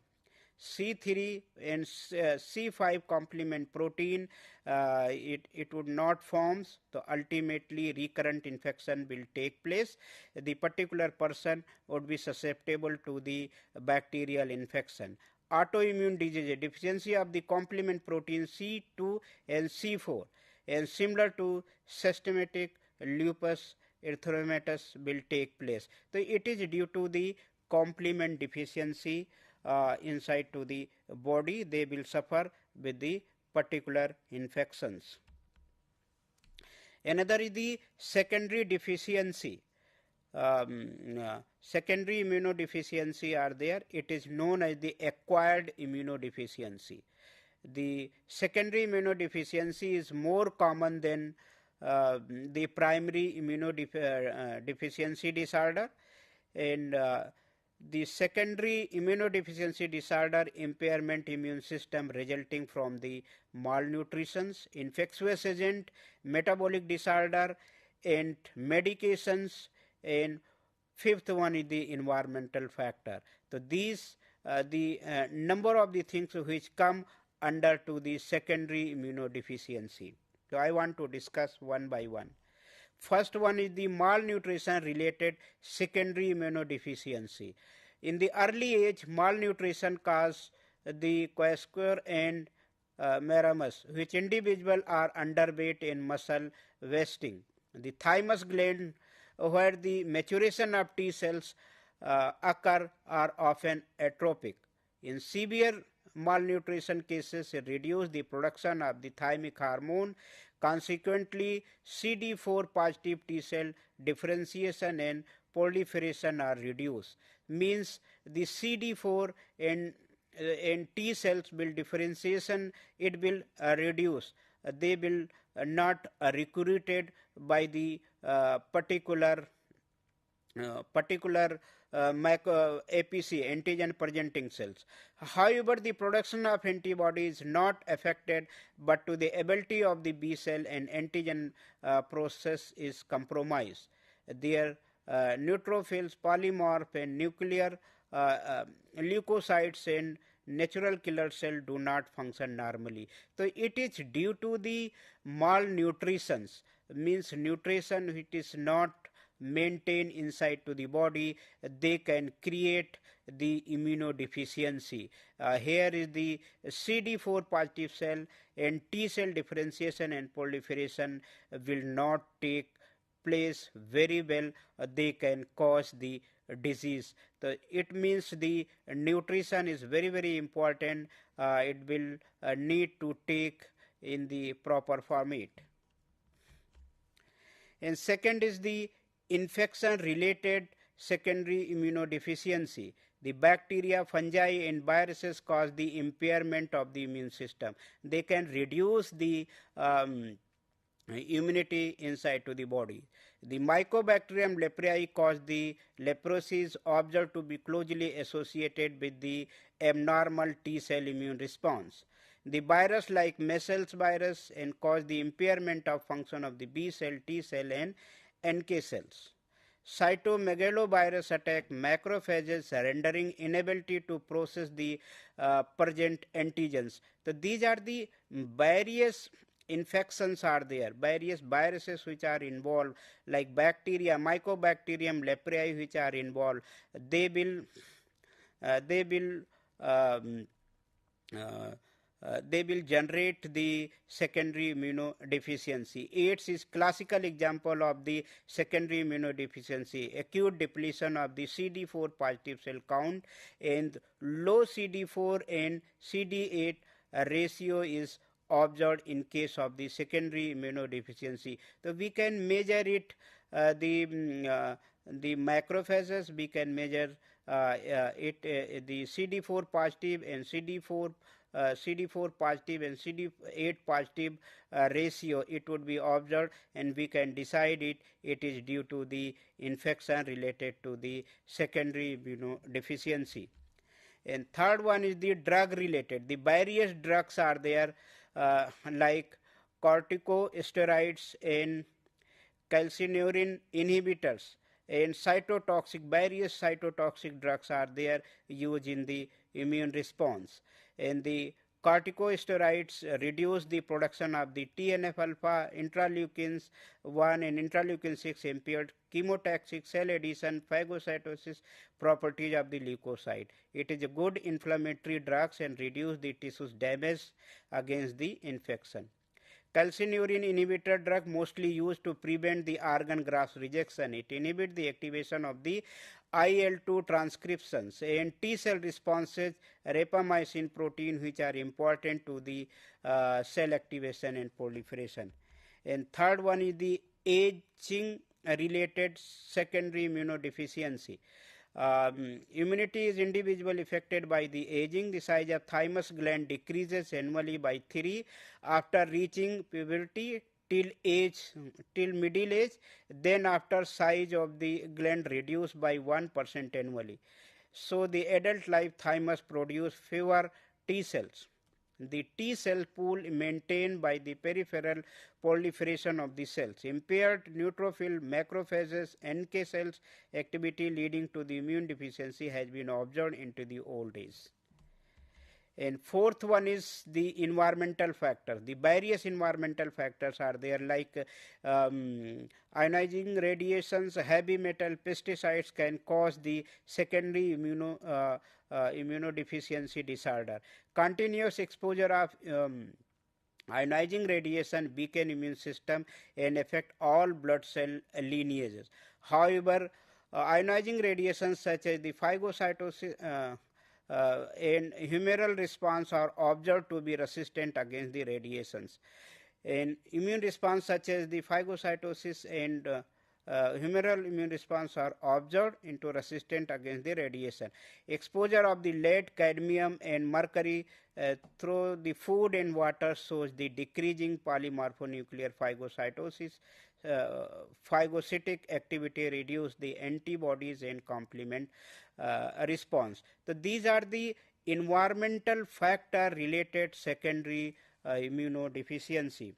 C3 and C5 complement protein, it would not form, so ultimately recurrent infection will take place. The particular person would be susceptible to the bacterial infection. Autoimmune disease, deficiency of the complement protein C2 and C4, and similar to systematic lupus erythematosus will take place. So it is due to the complement deficiency inside to the body, they will suffer with the particular infections. Another is the secondary deficiency. Secondary immunodeficiency are there. It is known as the acquired immunodeficiency. The secondary immunodeficiency is more common than the primary immunodeficiency disorder, and the secondary immunodeficiency disorder impairment immune system resulting from the malnutrition, infectious agent, metabolic disorder, and medications, and fifth one is the environmental factor. So these the number of the things which come under to the secondary immunodeficiency. So I want to discuss one by one. First one is the malnutrition related secondary immunodeficiency. In the early age, malnutrition causes the kwashiorkor and marasmus, which individuals are underweight and muscle wasting. The thymus gland, where the maturation of T cells occur, are often atrophic. In severe malnutrition cases, it reduces the production of the thymic hormone. Consequently, CD4 positive T cell differentiation and proliferation are reduced. Means the CD4 and T cells will differentiation, it will reduce. They will not recruited by the particular APC, antigen presenting cells. However, the production of antibody is not affected, but to the ability of the B cell and antigen process is compromised. Their neutrophils, polymorph, and nuclear leukocytes and natural killer cell do not function normally. So it is due to the malnutrition, means nutrition which is not maintained inside to the body, they can create the immunodeficiency. Here is the CD4 positive cell, and T cell differentiation and proliferation will not take place very well. They can cause the disease. So it means the nutrition is very, very important. It will need to take in the proper format. And second is the infection related secondary immunodeficiency. The bacteria, fungi, and viruses cause the impairment of the immune system. They can reduce the immunity inside to the body. The Mycobacterium leprae cause the leprosy is observed to be closely associated with the abnormal T cell immune response. The virus like measles virus and cause the impairment of function of the B cell, T cell, and NK cells. Cytomegalovirus attack macrophages, rendering inability to process the present antigens. So these are the various infections are there, various viruses which are involved, like bacteria, Mycobacterium leprae which are involved. They will they will generate the secondary immunodeficiency. AIDS is classical example of the secondary immunodeficiency. Acute depletion of the CD4 positive cell count and low CD4 and CD8 ratio is observed in case of the secondary immunodeficiency. So we can measure it, the macrophages, we can measure the CD4 positive and CD4 positive and CD8 positive ratio, it would be observed, and we can decide it is due to the infection related to the secondary immunodeficiency. And third one is the drug related. The various drugs are there like corticosteroids and calcineurin inhibitors and cytotoxic, various cytotoxic drugs are there used in the immune response. And the corticosteroids reduce the production of the TNF alpha, interleukins 1 and interleukin 6 impaired chemotaxic cell adhesion, phagocytosis properties of the leukocyte. It is a good inflammatory drugs and reduce the tissues damage against the infection. Calcineurin inhibitor drug mostly used to prevent the organ graft rejection. It inhibits the activation of the IL-2 transcriptions and T cell responses, rapamycin protein, which are important to the cell activation and proliferation. And third one is the aging related secondary immunodeficiency. Immunity is individually affected by the aging. The size of thymus gland decreases annually by 3 after reaching puberty till middle age. Then after size of the gland reduced by 1% annually. So the adult life thymus produce fewer T cells. The T cell pool maintained by the peripheral proliferation of the cells. Impaired neutrophil, macrophages, NK cells activity leading to the immune deficiency has been observed into the old age. And fourth one is the environmental factor. The various environmental factors are there like ionizing radiations, heavy metal, pesticides can cause the secondary immunodeficiency disorder. Continuous exposure of ionizing radiation weaken immune system and affect all blood cell lineages. However, ionizing radiation such as the phagocytosis and humoral response are observed to be resistant against the radiations. And immune response such as the phagocytosis and humoral immune response are observed into resistant against the radiation. Exposure of the lead, cadmium and mercury through the food and water shows the decreasing polymorphonuclear phagocytosis. Phagocytic activity reduce the antibodies and complement response. So these are the environmental factor related secondary immunodeficiency.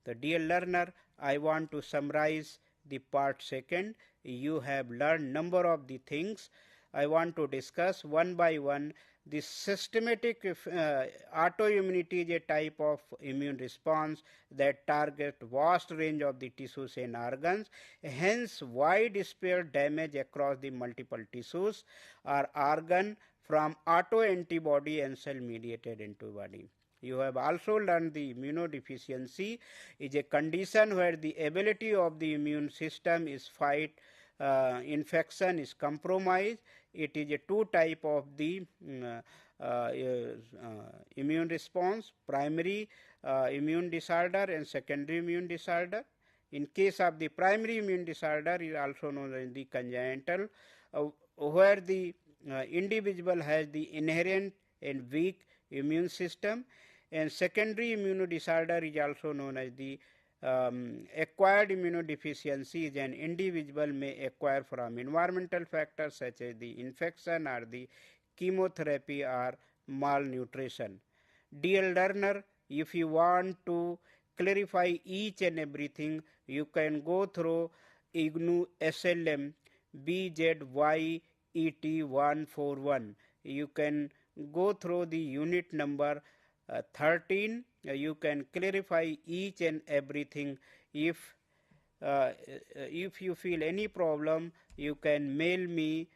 So dear learner, I want to summarize the part second. You have learned number of the things. I want to discuss one by one. The systematic autoimmunity is a type of immune response that target vast range of the tissues and organs. Hence, widespread damage across the multiple tissues or organ from autoantibody and cell-mediated antibody. You have also learned the immunodeficiency is a condition where the ability of the immune system is fight infection is compromised. It is a two type of the immune response, primary immune disorder and secondary immune disorder. In case of the primary immune disorder is also known as the congenital, where the individual has the inherent and weak immune system, and secondary immunodisorder is also known as the acquired immunodeficiency is an individual may acquire from environmental factors such as the infection or the chemotherapy or malnutrition. Dear learner, if you want to clarify each and everything, you can go through IGNOU SLM BZYET 141. You can go through the unit number 13. You can clarify each and everything. If you feel any problem, you can mail me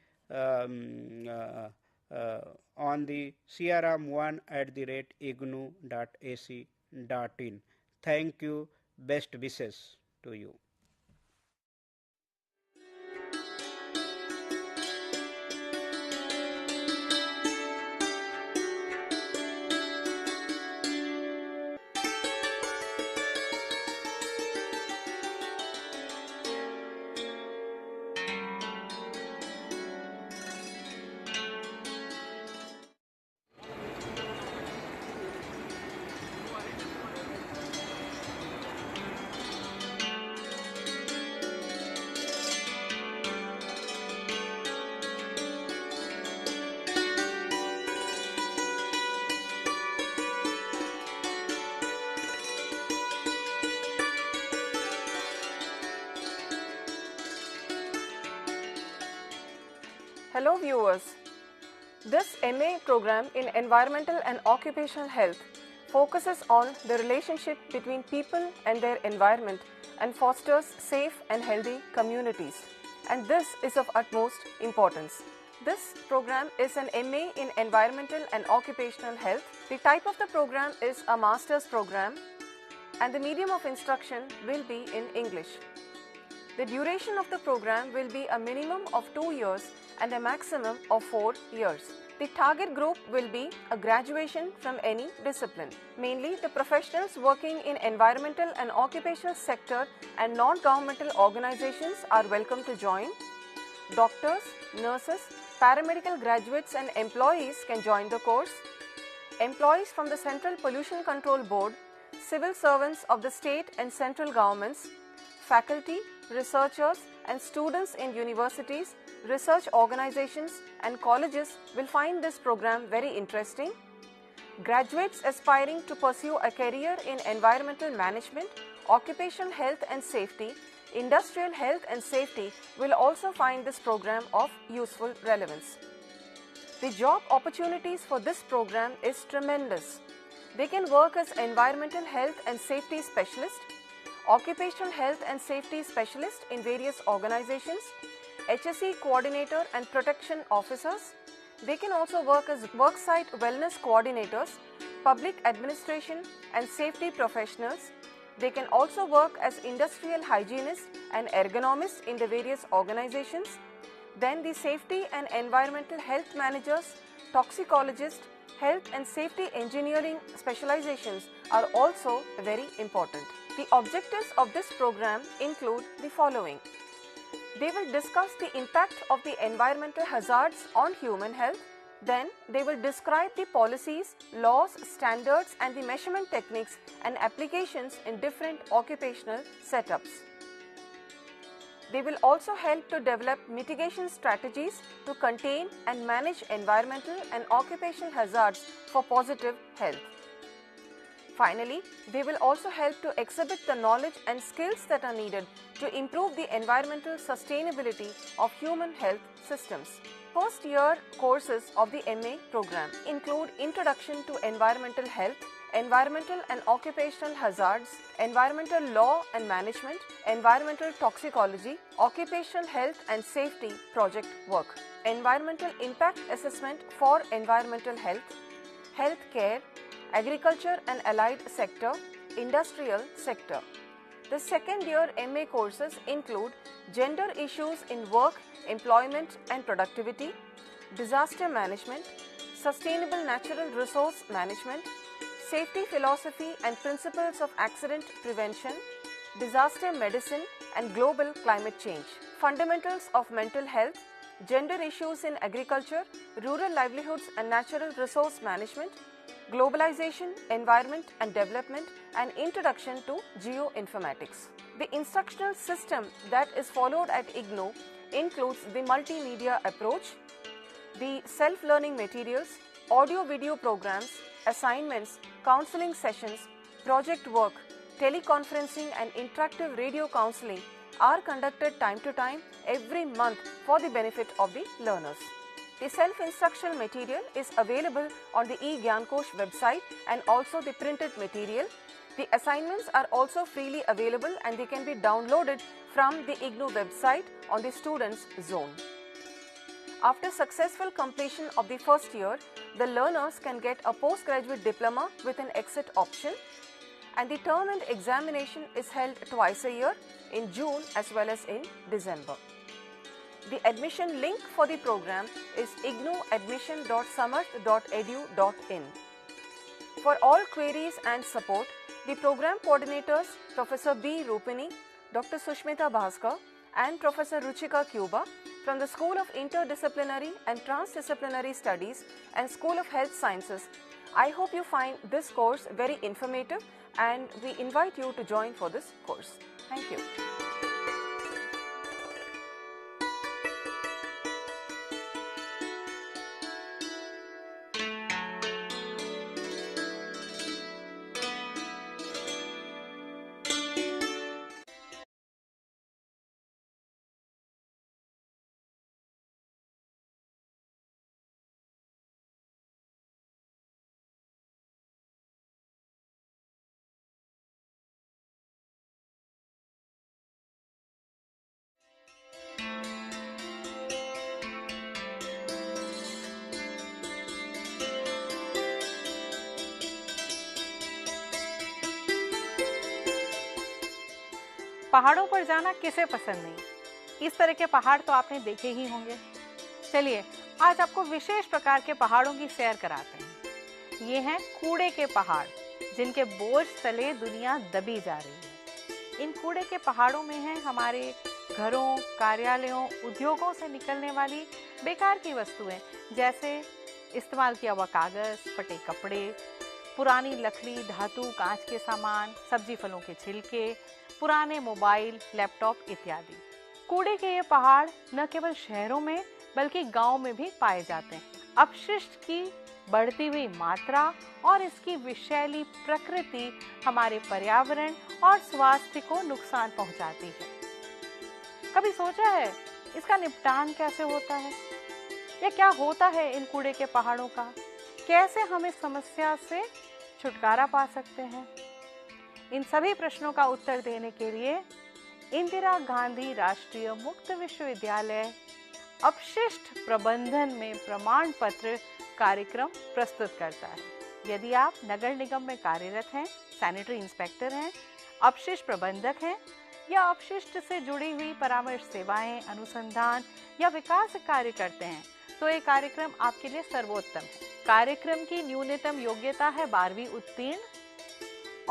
on the crm1@ignou.ac.in. Thank you. Best wishes to you. Hello viewers, this MA program in Environmental and Occupational Health focuses on the relationship between people and their environment and fosters safe and healthy communities, and this is of utmost importance. This program is an MA in Environmental and Occupational Health. The type of the program is a master's program and the medium of instruction will be in English. The duration of the program will be a minimum of 2 years and a maximum of 4 years. The target group will be a graduation from any discipline. Mainly the professionals working in environmental and occupational sector and non-governmental organizations are welcome to join. Doctors, nurses, paramedical graduates and employees can join the course. Employees from the Central Pollution Control Board, civil servants of the state and central governments, faculty, researchers and students in universities, research organizations and colleges will find this program very interesting. Graduates aspiring to pursue a career in environmental management, occupational health and safety, industrial health and safety will also find this program of useful relevance. The job opportunities for this program is tremendous. They can work as environmental health and safety specialist, occupational health and safety specialist in various organizations, HSE coordinator and protection officers. They can also work as worksite wellness coordinators, public administration and safety professionals. They can also work as industrial hygienists and ergonomists in the various organizations. Then the safety and environmental health managers, toxicologists, health and safety engineering specializations are also very important. The objectives of this program include the following. They will discuss the impact of the environmental hazards on human health. Then they will describe the policies, laws, standards and the measurement techniques and applications in different occupational setups. They will also help to develop mitigation strategies to contain and manage environmental and occupational hazards for positive health. Finally, they will also help to exhibit the knowledge and skills that are needed to improve the environmental sustainability of human health systems. First year courses of the MA program include Introduction to Environmental Health, Environmental and Occupational Hazards, Environmental Law and Management, Environmental Toxicology, Occupational Health and Safety Project Work, Environmental Impact Assessment for Environmental Health, Health Care, Agriculture and Allied Sector, Industrial Sector. The second year MA courses include Gender Issues in Work, Employment and Productivity, Disaster Management, Sustainable Natural Resource Management, Safety Philosophy and Principles of Accident Prevention, Disaster Medicine and Global Climate Change, Fundamentals of Mental Health, Gender Issues in Agriculture, Rural Livelihoods and Natural Resource Management, Globalization, Environment and Development, and Introduction to Geoinformatics. The instructional system that is followed at IGNOU includes the multimedia approach, the self-learning materials, audio-video programs, assignments, counseling sessions, project work, teleconferencing and interactive radio counseling are conducted time to time every month for the benefit of the learners. The self-instructional material is available on the Gyan website and also the printed material. The assignments are also freely available and they can be downloaded from the IGNOU website on the Students Zone. After successful completion of the first year, the learners can get a postgraduate diploma with an exit option, and the term and examination is held twice a year, in June as well as in December. The admission link for the program is ignouadmission.samarth.edu.in. For all queries and support, the program coordinators Professor B. Rupini, Dr. Sushmita Bhaskar and Professor Ruchika Cuba from the School of Interdisciplinary and Transdisciplinary Studies and School of Health Sciences. I hope you find this course very informative and we invite you to join for this course. Thank you. पहाड़ों पर जाना किसे पसंद नहीं। इस तरह के पहाड़ तो आपने देखे ही होंगे। चलिए आज आपको विशेष प्रकार के पहाड़ों की सैर कराते हैं। ये हैं कूड़े के पहाड़, जिनके बोझ तले दुनिया दबी जा रही है। इन कूड़े के पहाड़ों में है हमारे घरों, कार्यालयों, उद्योगों से निकलने वाली बेकार की वस्तुएं, जैसे इस्तेमाल किया हुआ कागज, फटे कपड़े, पुरानी लकड़ी, धातु, कांच के सामान, सब्जी फलों के छिलके, पुराने मोबाइल, लैपटॉप इत्यादि। कूड़े के ये पहाड़ न केवल शहरों में बल्कि गांव में भी पाए जाते हैं। अपशिष्ट की बढ़ती हुई मात्रा और इसकी विषैली प्रकृति हमारे पर्यावरण और स्वास्थ्य को नुकसान पहुंचाती है। कभी सोचा है इसका निपटान कैसे होता है, या क्या होता है इन कूड़े के पहाड़ों का? कैसे हम इस समस्या से छुटकारा पा सकते हैं? इन सभी प्रश्नों का उत्तर देने के लिए इंदिरा गांधी राष्ट्रीय मुक्त विश्वविद्यालय अपशिष्ट प्रबंधन में प्रमाण पत्र कार्यक्रम प्रस्तुत करता है। यदि आप नगर निगम में कार्यरत हैं, सैनिटरी इंस्पेक्टर हैं, अपशिष्ट प्रबंधक हैं या अपशिष्ट से जुड़ी हुई परामर्श सेवाएं, अनुसंधान या विकास कार्य करते हैं, तो ये कार्यक्रम आपके लिए सर्वोत्तम है। कार्यक्रम की न्यूनतम योग्यता है 12वीं उत्तीर्ण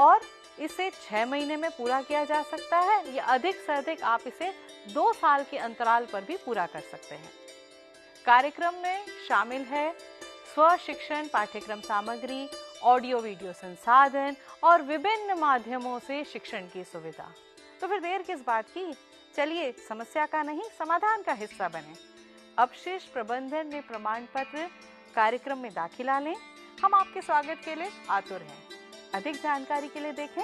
और इसे 6 महीने में पूरा किया जा सकता है, या अधिक से अधिक आप इसे 2 साल के अंतराल पर भी पूरा कर सकते हैं। कार्यक्रम में शामिल है स्व शिक्षण पाठ्यक्रम सामग्री, ऑडियो वीडियो संसाधन और विभिन्न माध्यमों से शिक्षण की सुविधा। तो फिर देर किस बात की, चलिए समस्या का नहीं समाधान का हिस्सा बने। अपशिष्ट प्रबंधन में प्रमाण पत्र कार्यक्रम में दाखिला लें। हम आपके स्वागत के लिए आतुर हैं। अधिक जानकारी के लिए देखें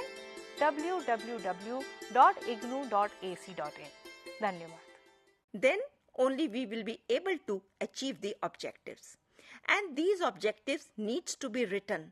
www.ignou.ac.in। धन्यवाद। Then only we will be able to achieve the objectives, and these objectives needs to be written.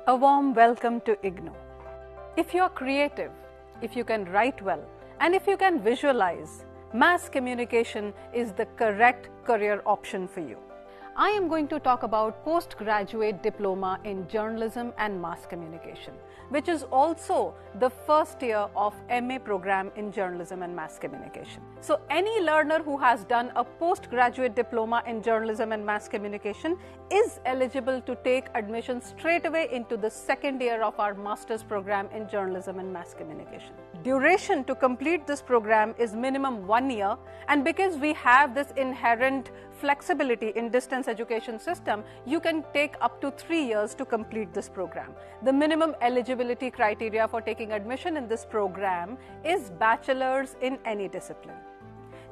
A warm welcome to IGNOU. If you are creative, if you can write well, and if you can visualize, mass communication is the correct career option for you. I am going to talk about postgraduate diploma in journalism and mass communication, which is also the first year of MA program in journalism and mass communication. So any learner who has done a postgraduate diploma in journalism and mass communication is eligible to take admission straight away into the second year of our master's program in journalism and mass communication. Duration to complete this program is minimum 1 year, and because we have this inherent flexibility in distance education system, you can take up to 3 years to complete this program. The minimum eligibility criteria for taking admission in this program is bachelor's in any discipline.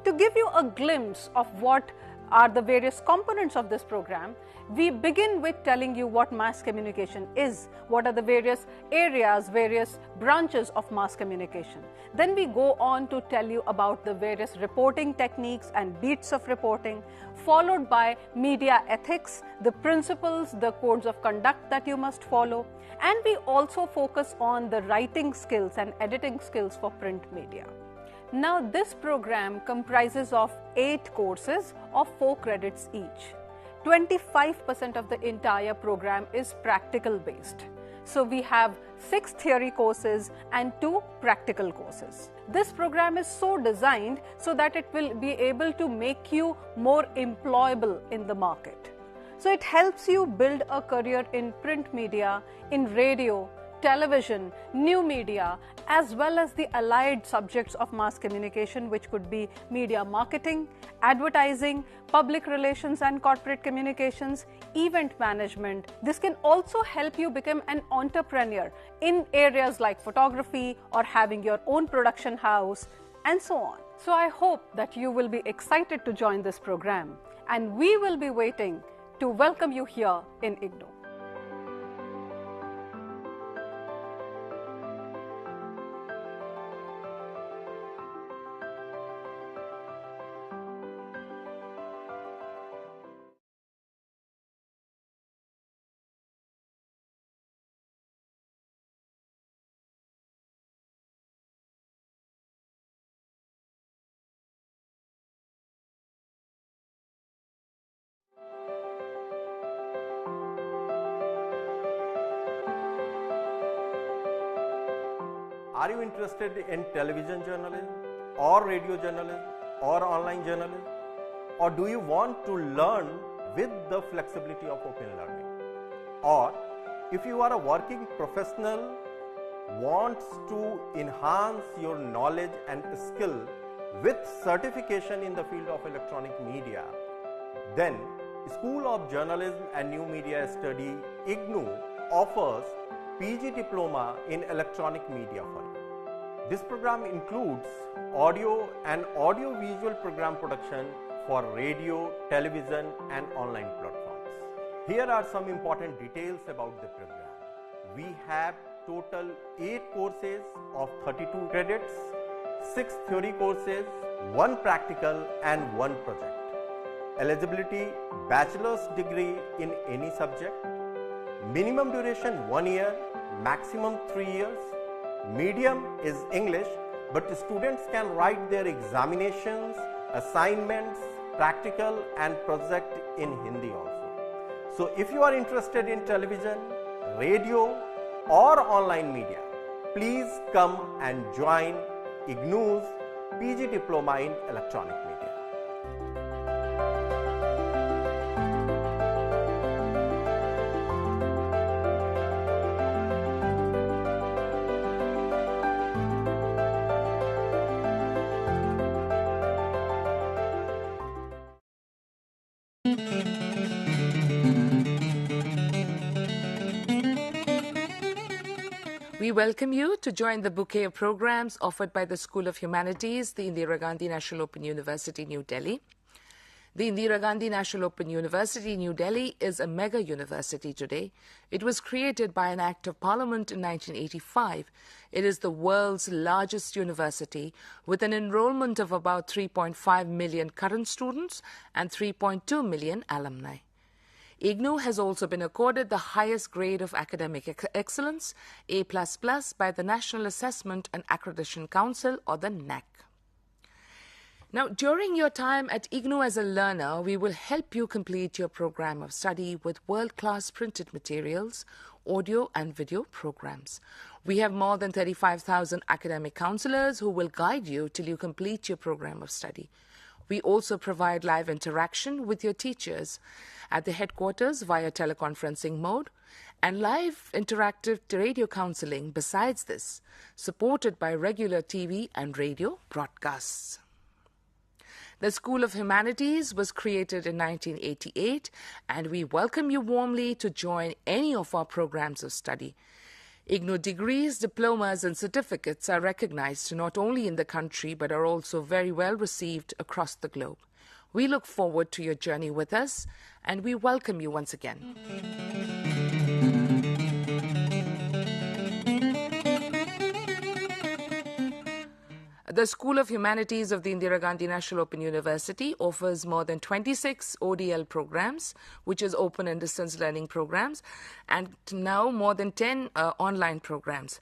To give you a glimpse of what are the various components of this program, we begin with telling you what mass communication is, what are the various areas, various branches of mass communication. Then we go on to tell you about the various reporting techniques and beats of reporting, followed by media ethics, the principles, the codes of conduct that you must follow, and we also focus on the writing skills and editing skills for print media. Now, this program comprises of 8 courses of 4 credits each. 25% of the entire program is practical based. So we have 6 theory courses and 2 practical courses. This program is so designed so that it will be able to make you more employable in the market. So it helps you build a career in print media, in radio, television, new media, as well as the allied subjects of mass communication, which could be media marketing, advertising, public relations and corporate communications, event management. This can also help you become an entrepreneur in areas like photography or having your own production house and so on. So I hope that you will be excited to join this program, and we will be waiting to welcome you here in IGNOU. Are you interested in television journalism or radio journalism or online journalism? Or do you want to learn with the flexibility of open learning? Or if you are a working professional, wants to enhance your knowledge and skill with certification in the field of electronic media, then School of Journalism and New Media Study IGNOU offers PG Diploma in Electronic Media for you. This program includes audio and audio-visual program production for radio, television and online platforms. Here are some important details about the program. We have total 8 courses of 32 credits, 6 theory courses, 1 practical and 1 project. Eligibility: bachelor's degree in any subject. Minimum duration 1 year, maximum 3 years. Medium is English, but students can write their examinations, assignments, practical and project in Hindi also. So if you are interested in television, radio or online media, please come and join IGNOU's PG Diploma in Electronic Media. We welcome you to join the bouquet of programs offered by the School of Humanities, the Indira Gandhi National Open University, New Delhi. The Indira Gandhi National Open University, New Delhi is a mega university today. It was created by an Act of Parliament in 1985. It is the world's largest university with an enrollment of about 3.5 million current students and 3.2 million alumni. IGNOU has also been accorded the highest grade of academic excellence, A++, by the National Assessment and Accreditation Council, or the NAC. Now, during your time at IGNOU as a learner, we will help you complete your program of study with world-class printed materials, audio and video programs. We have more than 35,000 academic counselors who will guide you till you complete your program of study. We also provide live interaction with your teachers at the headquarters via teleconferencing mode and live interactive radio counseling besides this, supported by regular TV and radio broadcasts. The School of Humanities was created in 1988, and we welcome you warmly to join any of our programs of study. IGNOU degrees, diplomas and certificates are recognized not only in the country but are also very well received across the globe. We look forward to your journey with us, and we welcome you once again. The School of Humanities of the Indira Gandhi National Open University offers more than 26 ODL programs, which is open and distance learning programs, and now more than 10 online programs.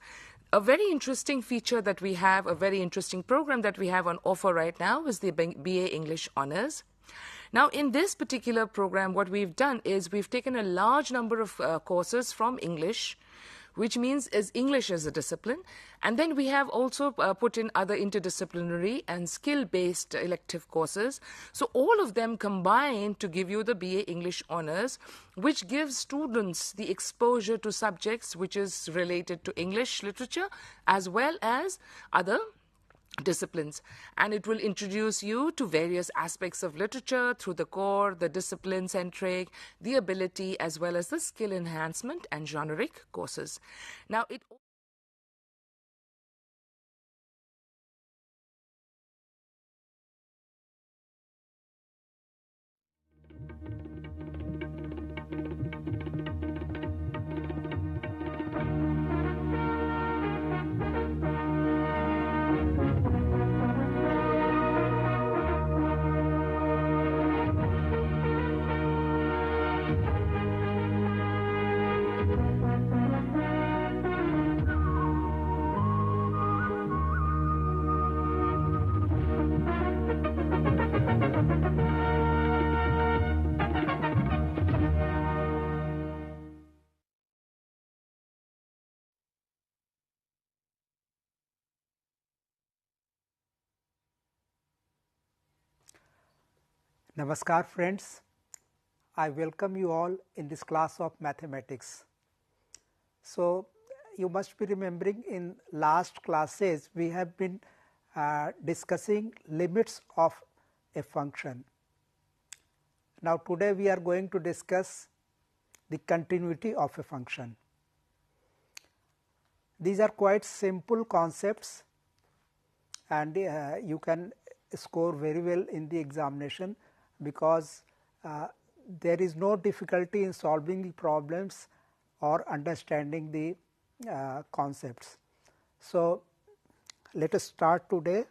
A very interesting feature that we have, a very interesting program that we have on offer right now is the BA English Honours. Now, in this particular program, what we've done is we've taken a large number of courses from English, which means is English as a discipline, and then we have also put in other interdisciplinary and skill-based elective courses. So all of them combine to give you the BA English Honours, which gives students the exposure to subjects which is related to English literature as well as other disciplines, and it will introduce you to various aspects of literature through the core, the discipline centric, the ability as well as the skill enhancement and generic courses. Now it Namaskar friends, I welcome you all in this class of mathematics. So, you must be remembering in last classes we have been discussing limits of a function. Now, today we are going to discuss the continuity of a function. These are quite simple concepts, and you can score very well in the examination, because there is no difficulty in solving the problems or understanding the concepts. So, let us start today.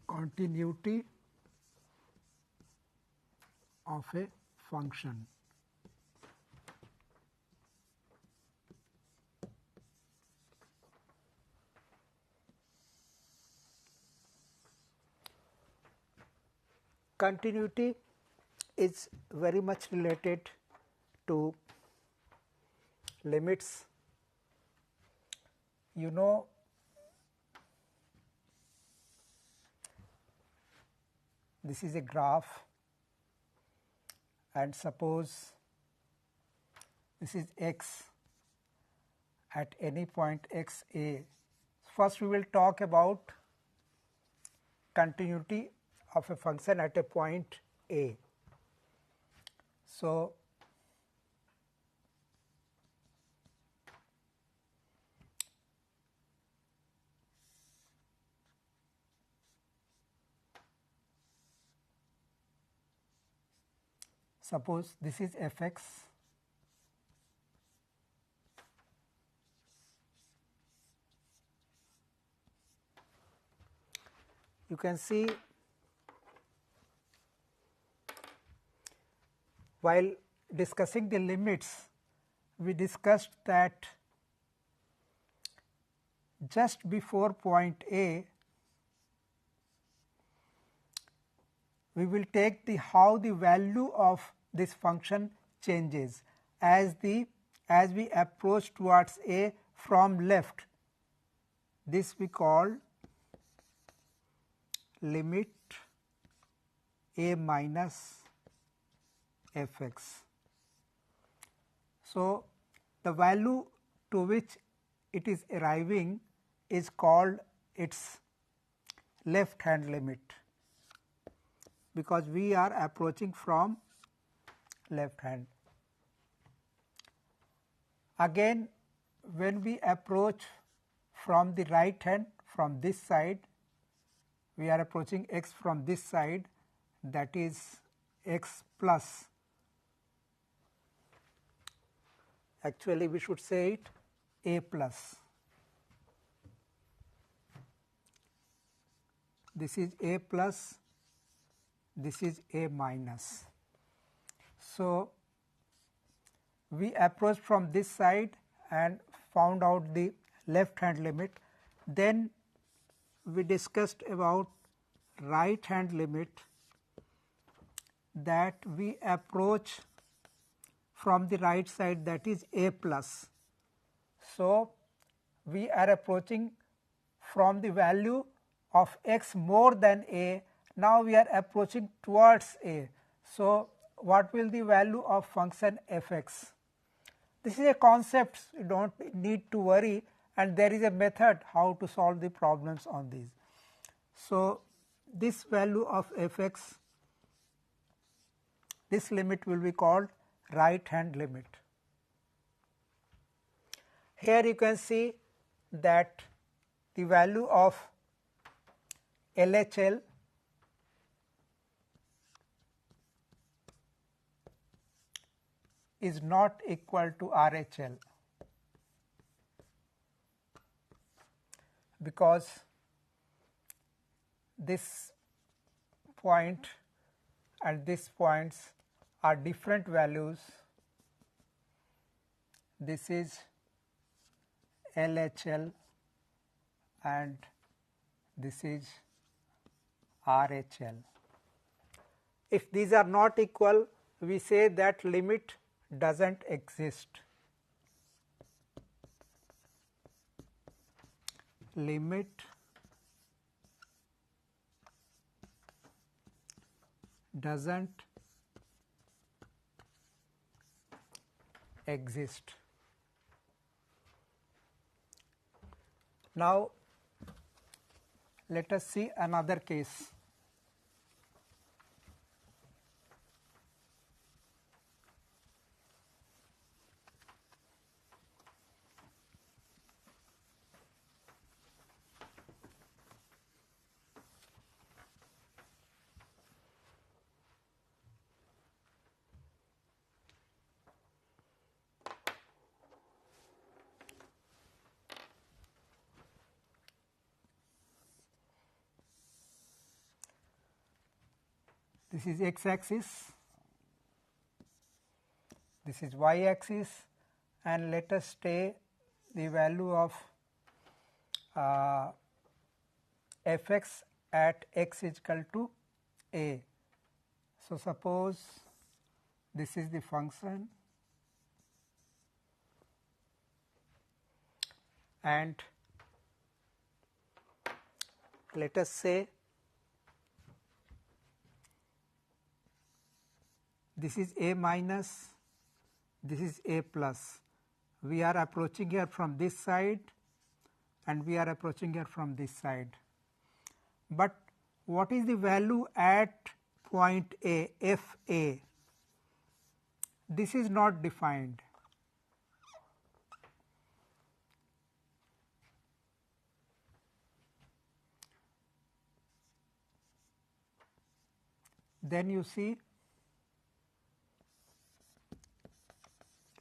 Continuity of a function. Continuity is very much related to limits. You know, this is a graph, and suppose this is x at any point x a. First we will talk about continuity of a function at a point a. So, suppose this is f x, you can see while discussing the limits, we discussed that just before point A, we will take the how the value of this function changes as we approach towards A from left. This we call limit A minus f x. So, the value to which it is arriving is called its left hand limit, because we are approaching from left hand. Again, when we approach from the right hand, from this side, we are approaching x from this side, that is x plus. Actually, we should say it a plus. This is a plus, this is a minus. So, we approached from this side and found out the left hand limit. Then we discussed about right hand limit, that we approach from the right side, that is a plus. So, we are approaching from the value of x more than a. Now, we are approaching towards a. So, what will the value of function f x? This is a concept, you do not need to worry, and there is a method how to solve the problems on these. So, this value of f x, this limit will be called right hand limit. Here you can see that the value of LHL is not equal to RHL, because this point and this points are different values. This is LHL and this is RHL. If these are not equal, we say that limit does not exist. Limit does not exist. Now, let us see another case. This is x axis, this is y axis, and let us take the value of f x at x is equal to a. So, suppose this is the function and let us say this is a minus, this is a plus. We are approaching here from this side and we are approaching here from this side. But what is the value at point A, f a? This is not defined. Then you see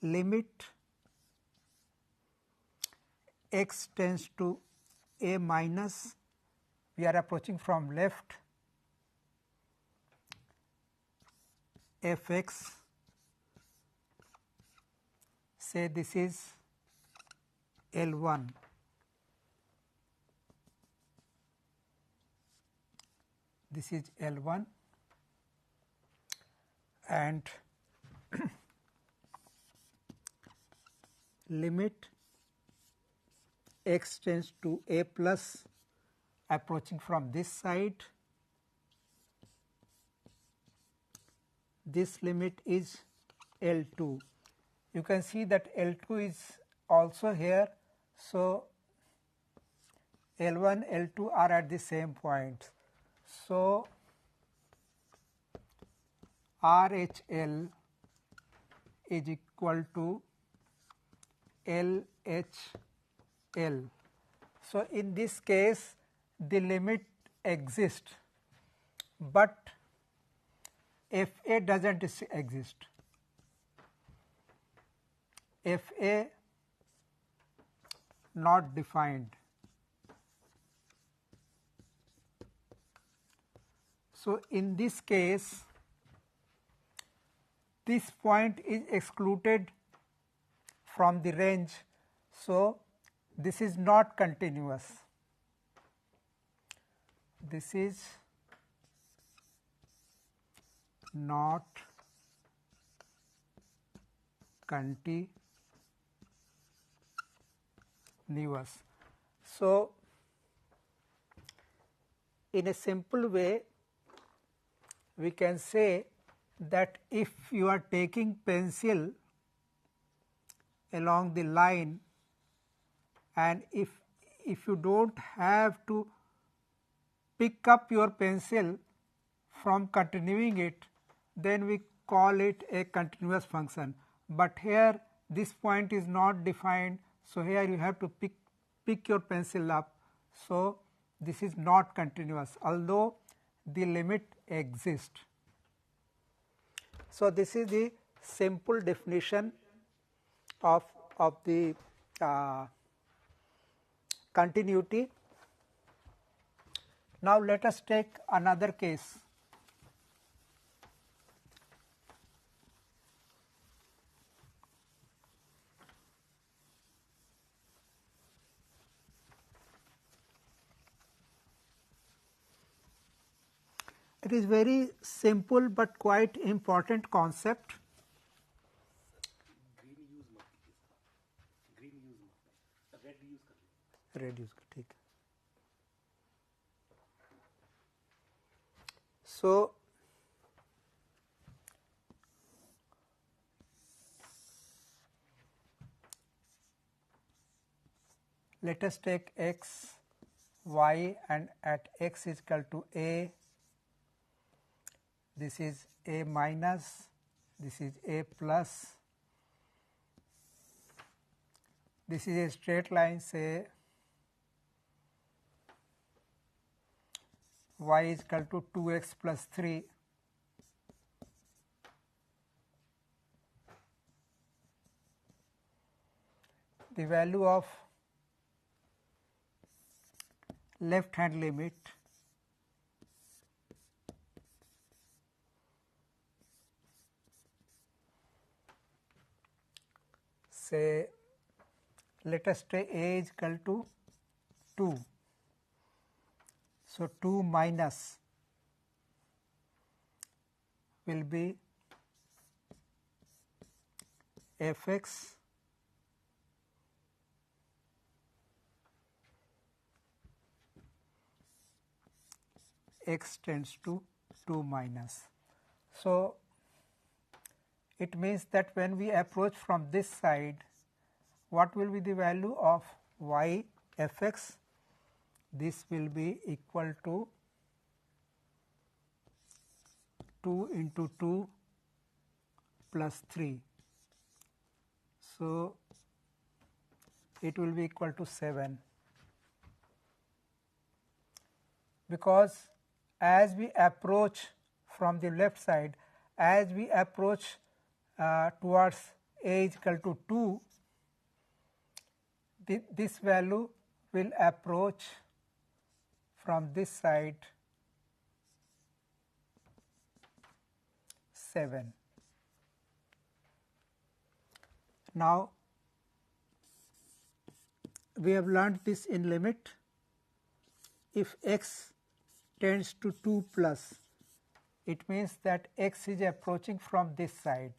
limit x tends to a minus, we are approaching from left, f x, say this is L 1, this is L 1, and limit x tends to a plus approaching from this side, this limit is L 2. you can see that L2 is also here. So, L1, L2 are at the same point. So, RHL is equal to LHL. So, in this case the limit exists, but FA does not exist. FA not defined. So, in this case this point is excluded from the range. So, this is not continuous. This is not continuous. So, in a simple way we can say that if you are taking pencil along the line, and if you do not have to pick up your pencil from continuing it, then we call it a continuous function. But here this point is not defined, so here you have to pick your pencil up. So, this is not continuous, although the limit exists. So, this is the simple definition of the continuity. Now, let us take another case. It is very simple but quite important concept. Red use ठीक है. So, let us take x, y, and at x is equal to a, this is a minus, this is a plus, this is a straight line, say y is equal to 2x plus 3. The value of left hand limit say, let us take a is equal to 2. So, 2 minus will be f x x tends to 2 minus. So, it means that when we approach from this side, what will be the value of y f x? This will be equal to 2 into 2 plus 3. So, it will be equal to 7, because as we approach from the left side, as we approach towards a is equal to 2, this value will approach from this side 7. Now, we have learned this in limit. If x tends to 2 plus, it means that x is approaching from this side.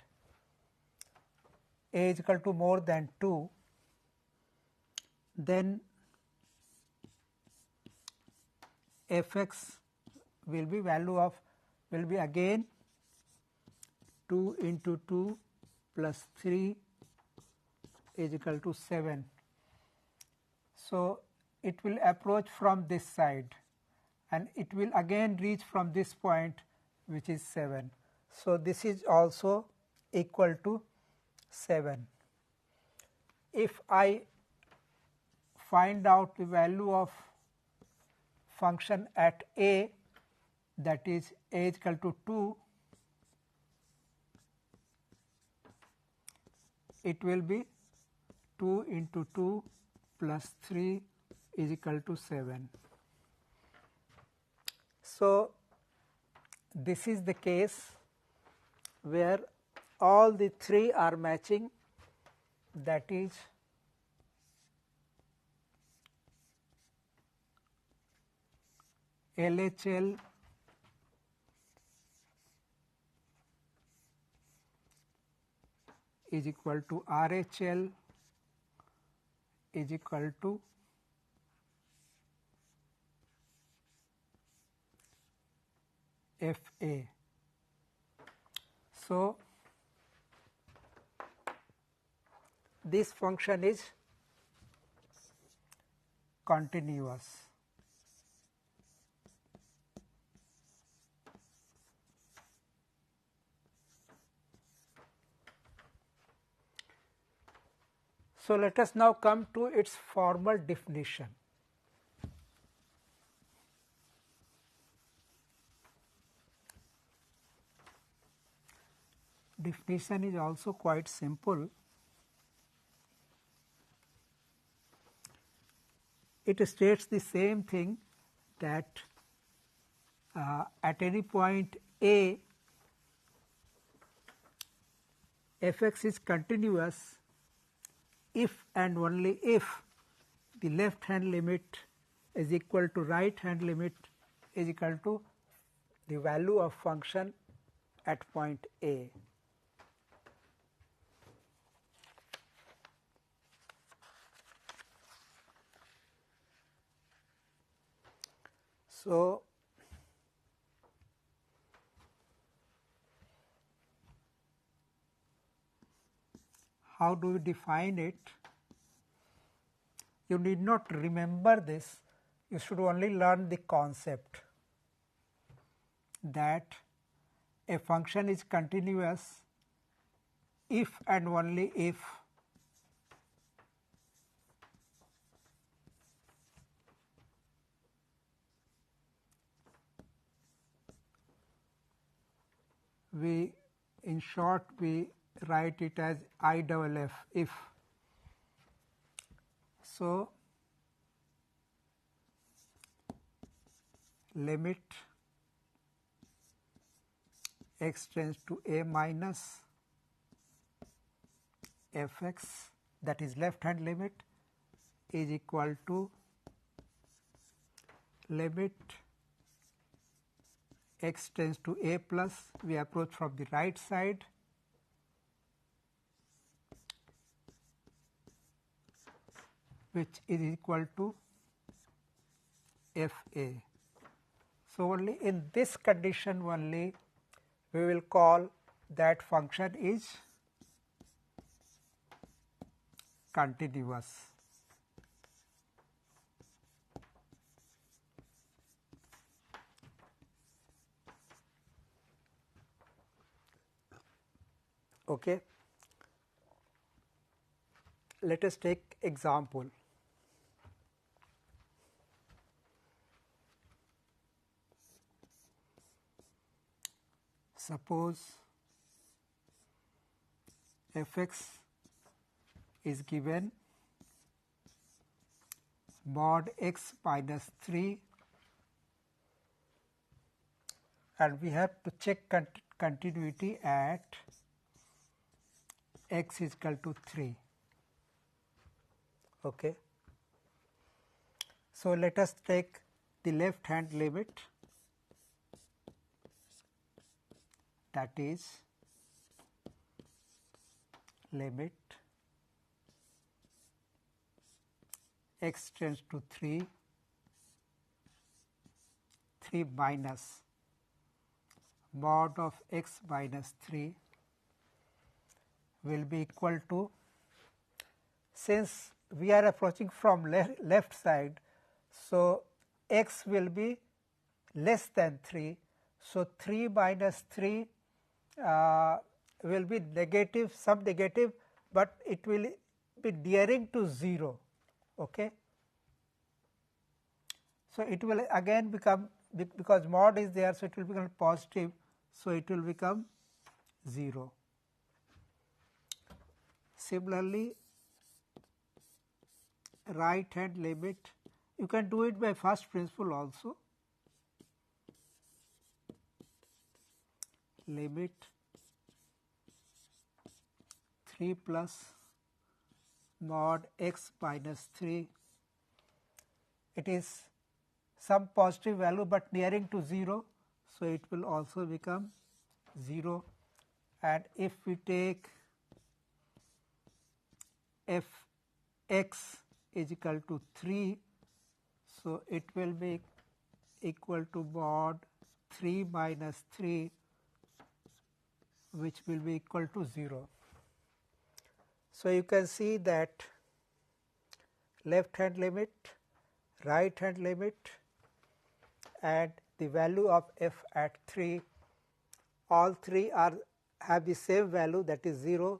A is equal to more than 2, then f x will be value of will be again 2 into 2 plus 3 is equal to 7. So, it will approach from this side and it will again reach from this point, which is 7. So, this is also equal to 7. If I find out the value of function at a, that is a is equal to 2, it will be 2 into 2 plus 3 is equal to 7. So, this is the case where all the 3 are matching, that is LHL is equal to RHL is equal to FA. So, this function is continuous. So, let us now come to its formal definition. Definition is also quite simple. It states the same thing, that at any point A, f(x) is continuous if and only if the left hand limit is equal to right hand limit is equal to the value of function at point A. So, how do we define it? You need not remember this, you should only learn the concept that a function is continuous if and only if we, in short, we write it as IFF, if. So, limit x tends to a minus f(x), that is left hand limit, is equal to limit x tends to a plus, we approach from the right side, which is equal to FA. So, only in this condition only we will call that function is continuous. Okay. Let us take example. Suppose f(x) is given mod x minus 3, and we have to check continuity at x is equal to 3. Okay. So, let us take the left hand limit, that is limit x tends to 3 minus mod of x minus 3 will be equal to since we are approaching from left side, so x will be less than 3. So, 3 minus 3 will be negative, some negative, but it will be nearing to 0. Okay. So, it will again become, because mod is there, so it will become positive. So, it will become 0. Similarly, right hand limit, you can do it by first principle also. Limit 3 plus mod x minus 3, it is some positive value, but nearing to 0. So, it will also become 0, and if we take f x is equal to 3, so it will be equal to mod 3 minus 3, which will be equal to 0. So, you can see that left hand limit, right hand limit, and the value of f at 3, all three have the same value, that is 0.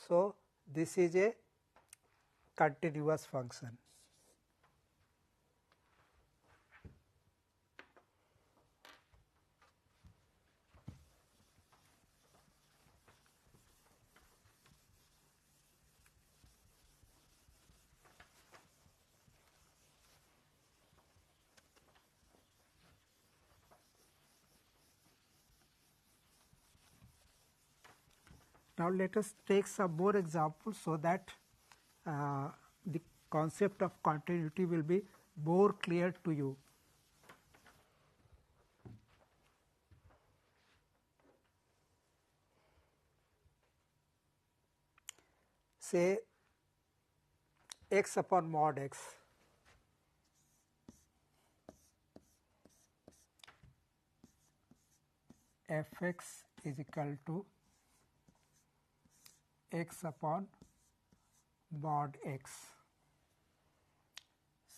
So, this is a continuous function. Now, let us take some more examples, so that the concept of continuity will be more clear to you. Say x upon mod x, f x is equal to x upon mod x.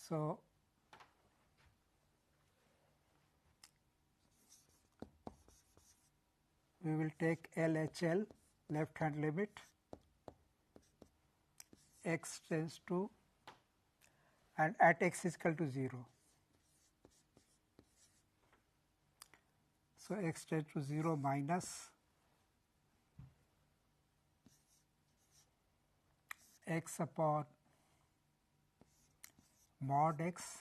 So, we will take LHL, left hand limit, x tends to, and at x is equal to 0. So, x tends to 0 minus x upon mod x,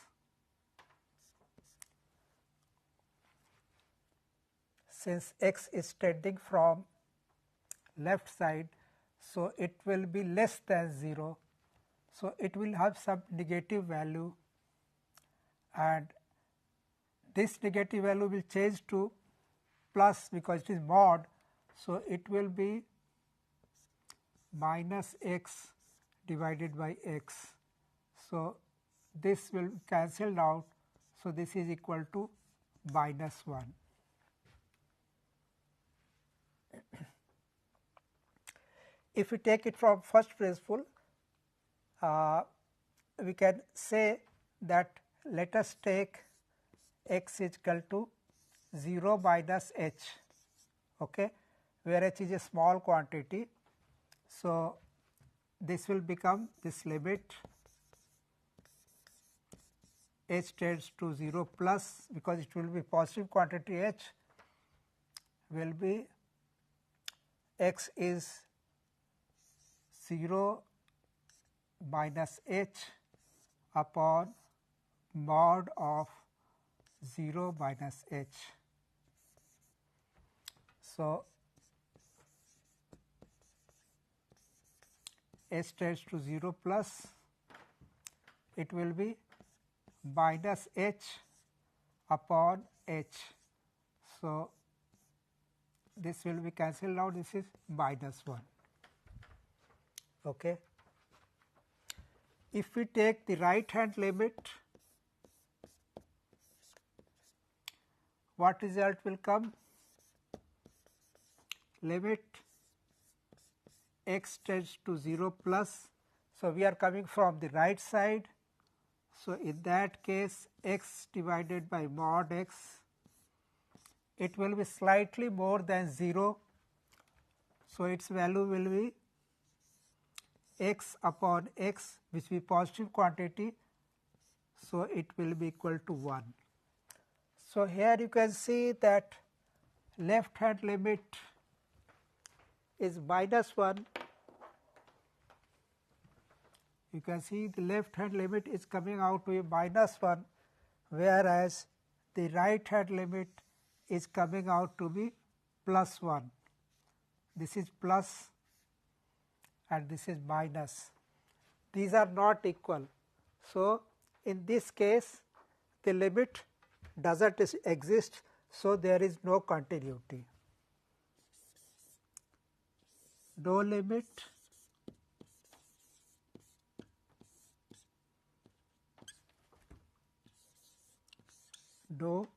since x is tending from left side, so it will be less than 0. So, it will have some negative value, and this negative value will change to plus because it is mod. So, it will be minus x divided by x. So, this will cancel out. So, this is equal to minus 1. If we take it from first principle, we can say that let us take x is equal to 0 minus h, okay, where h is a small quantity. So, this will become this limit h tends to 0 plus, because it will be positive quantity h, will be x is 0 minus h upon mod of 0 minus h. So, h tends to 0 plus, it will be minus h upon h. So, this will be cancelled out, this is minus 1. Okay. If we take the right hand limit, what result will come? Limit x tends to 0 plus, So, we are coming from the right side. So, in that case x divided by mod x, it will be slightly more than 0. So, its value will be x upon x, which will be positive quantity. So, it will be equal to 1. So, here you can see that left hand limit is minus 1. You can see the left hand limit is coming out to be minus 1, whereas the right hand limit is coming out to be plus 1. This is plus and this is minus. These are not equal. So, in this case the limit does not exist. So, there is no continuity. No limit, no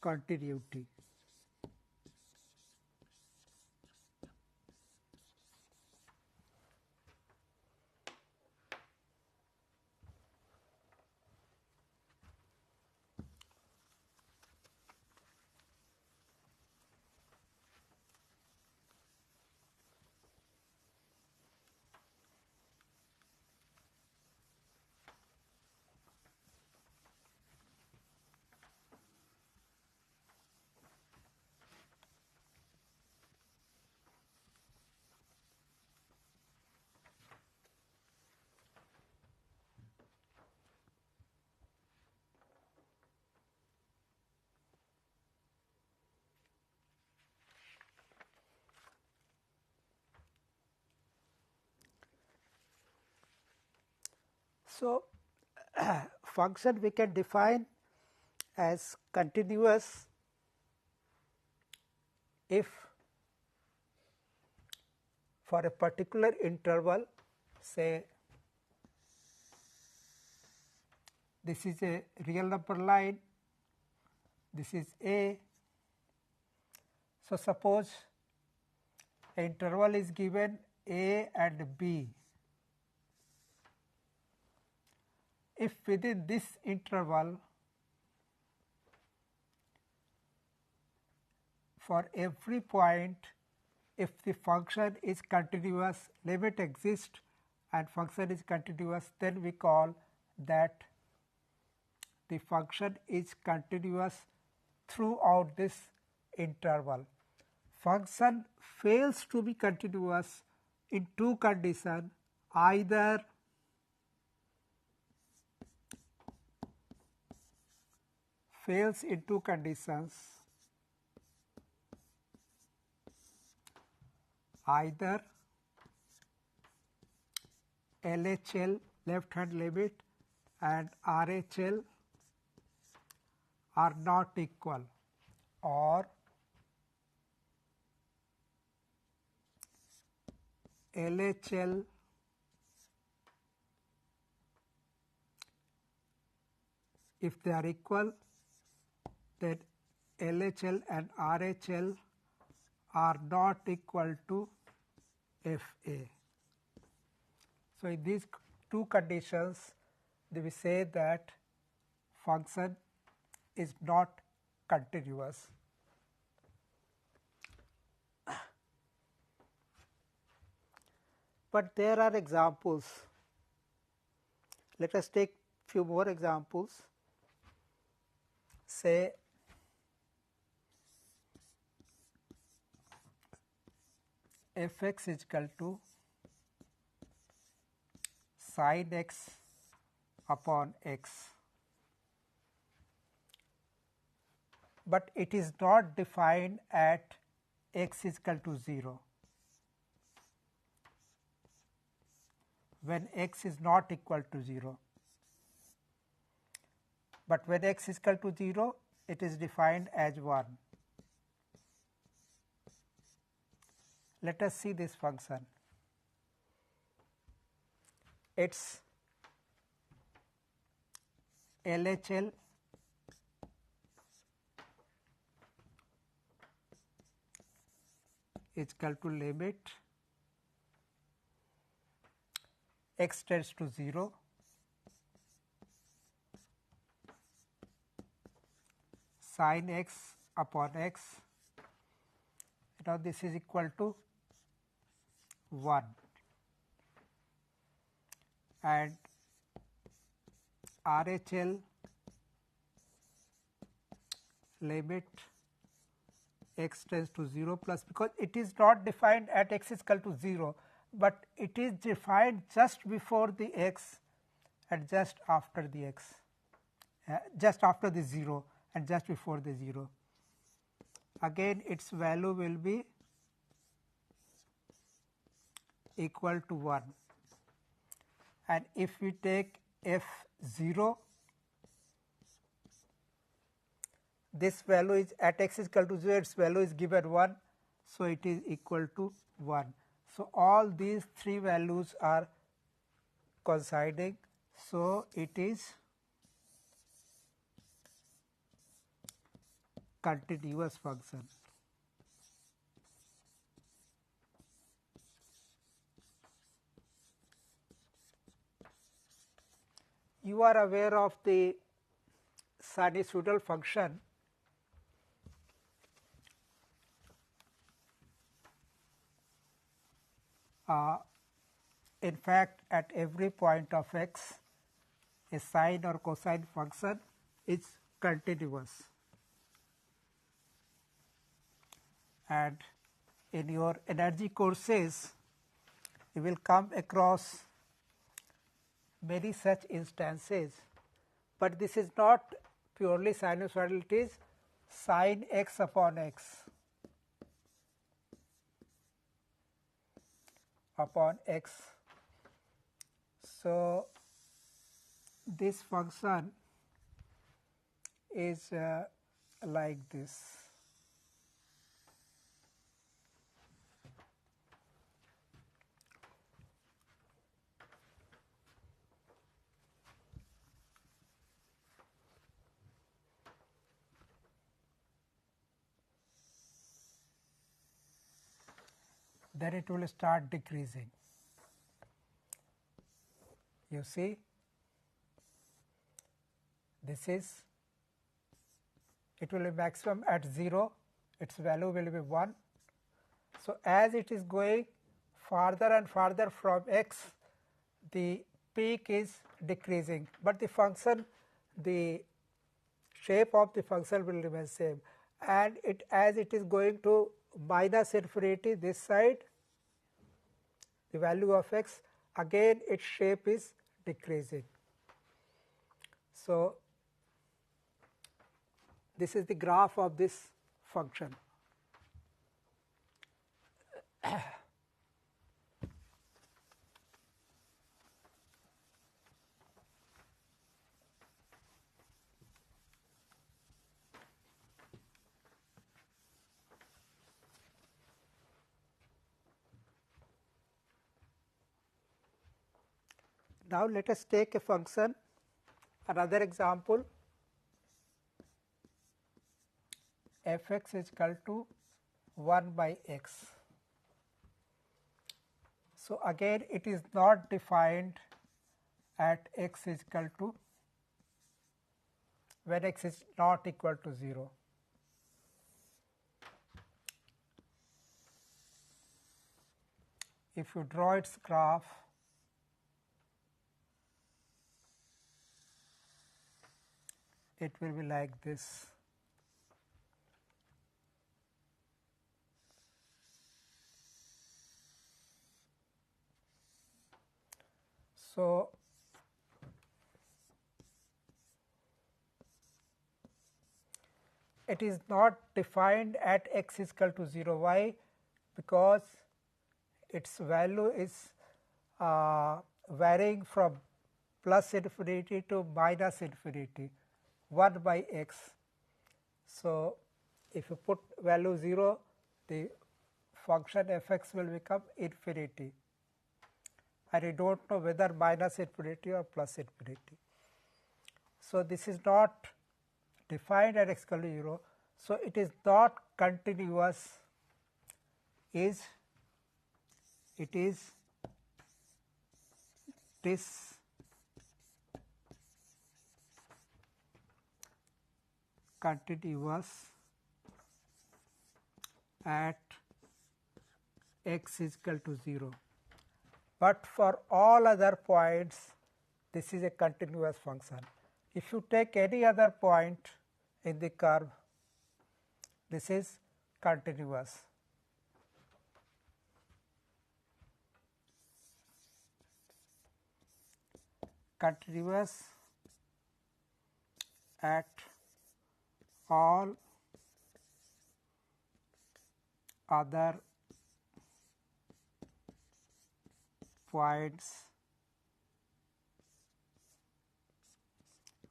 continuity. So, function we can define as continuous if for a particular interval, say this is a real number line, this is A. So, suppose an interval is given A and B. If within this interval for every point, if the function is continuous, limit exists and function is continuous, then we call that the function is continuous throughout this interval. Function fails to be continuous in two conditions, either fails in two conditions, either LHL left hand limit and RHL are not equal, or LHL if they are equal, then LHL and RHL are not equal to FA. So, in these two conditions, we say that function is not continuous. But there are examples. Let us take few more examples. Say f(x) is equal to sin x upon x, but it is not defined at x is equal to 0. When x is not equal to 0, but when x is equal to 0, it is defined as 1. Let us see this function. Its LHL is equal to limit x tends to 0, sin x upon x, now this is equal to 1, and RHL limit x tends to 0 plus, because it is not defined at x is equal to 0, but it is defined just before the x and just after the x, just after the 0 and just before the 0. Again its value will be equal to 1, and if we take f0, this value is at x is equal to 0, its value is given 1, so it is equal to 1. So, all these three values are coinciding, so it is continuous function. You are aware of the sinusoidal function. In fact, at every point of x, a sine or cosine function is continuous, and in your energy courses you will come across many such instances, but this is not purely sinusoidal, it is sin x upon x upon x. So, this function is like this. Then it will start decreasing. You see, this is, it will be maximum at 0, its value will be 1. So, as it is going farther and farther from x, the peak is decreasing, but the function, the shape of the function will remain same, and it, as it is going to minus infinity this side, the value of x, again its shape is decreasing. So, this is the graph of this function. Now, let us take a function, another example, f x is equal to 1 by x. So, again it is not defined at x is equal to, when x is not equal to 0. If you draw its graph, it will be like this. So, it is not defined at x is equal to 0. Why? Because its value is varying from plus infinity to minus infinity, 1 by x. So, if you put value 0, the function f x will become infinity, and you do not know whether minus infinity or plus infinity. So, this is not defined at x equal to 0. So, it is not continuous, it is is continuous at x is equal to 0, but for all other points this is a continuous function. If you take any other point in the curve, this is continuous. Continuous at all other points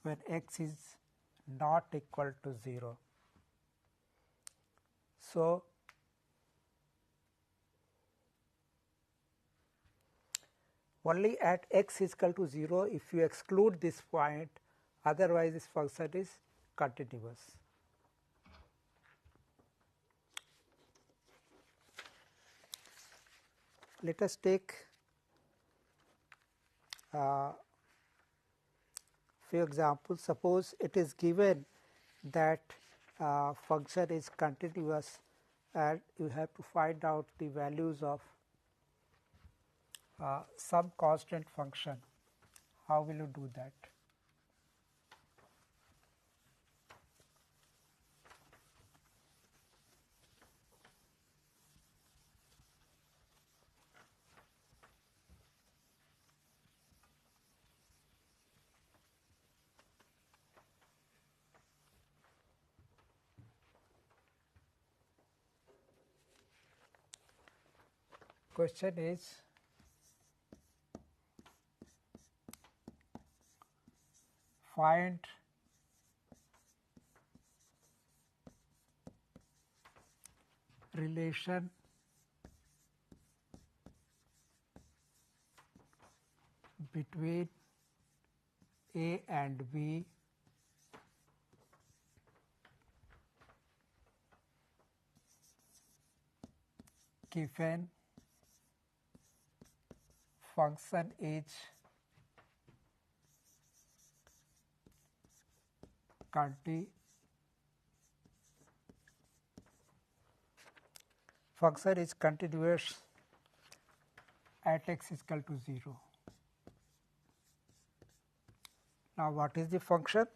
when x is not equal to 0. So, only at x is equal to 0 if you exclude this point, otherwise this function is continuous. Let us take few examples. Suppose it is given that function is continuous and you have to find out the values of some constant function. How will you do that? Question is, find relation between A and B given function is continuous at x is equal to 0. Now, what is the function?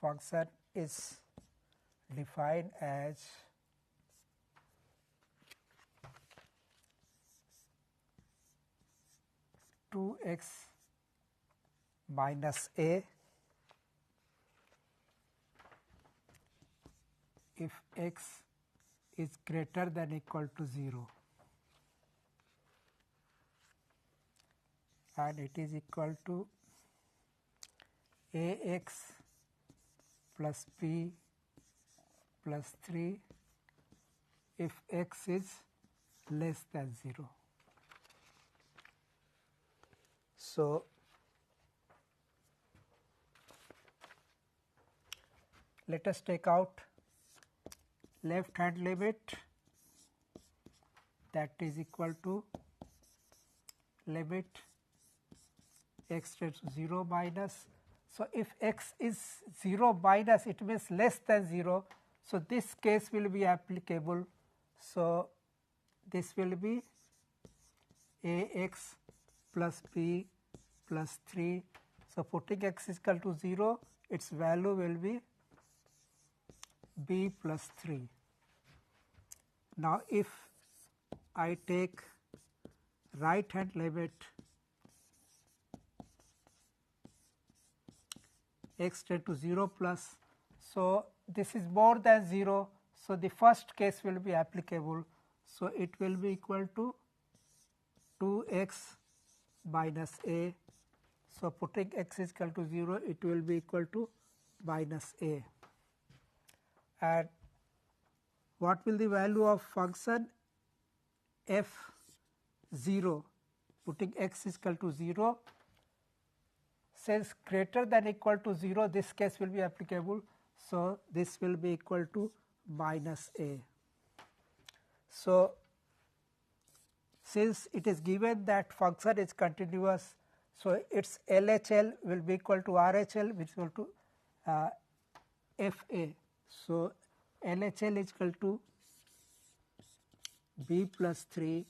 Function is defined as two x minus a if x is greater than or equal to 0 and it is equal to ax plus b plus 3 if x is less than 0. So, let us take out left hand limit, that is equal to limit x tends to 0 minus. So, if x is 0 minus, it means less than 0. So, this case will be applicable. So, this will be ax plus b plus 3. So, putting x is equal to 0, its value will be b plus 3. Now, if I take right hand limit x tend to 0 plus, so this is more than 0. So, the first case will be applicable. So, it will be equal to 2x minus a. So, putting x is equal to 0, it will be equal to minus a. And what will the value of function f0, putting x is equal to 0, since greater than or equal to 0, this case will be applicable. So, this will be equal to minus a. So, since it is given that function is continuous, so its LHL will be equal to RHL, which is equal to FA. So, LHL is equal to B plus 3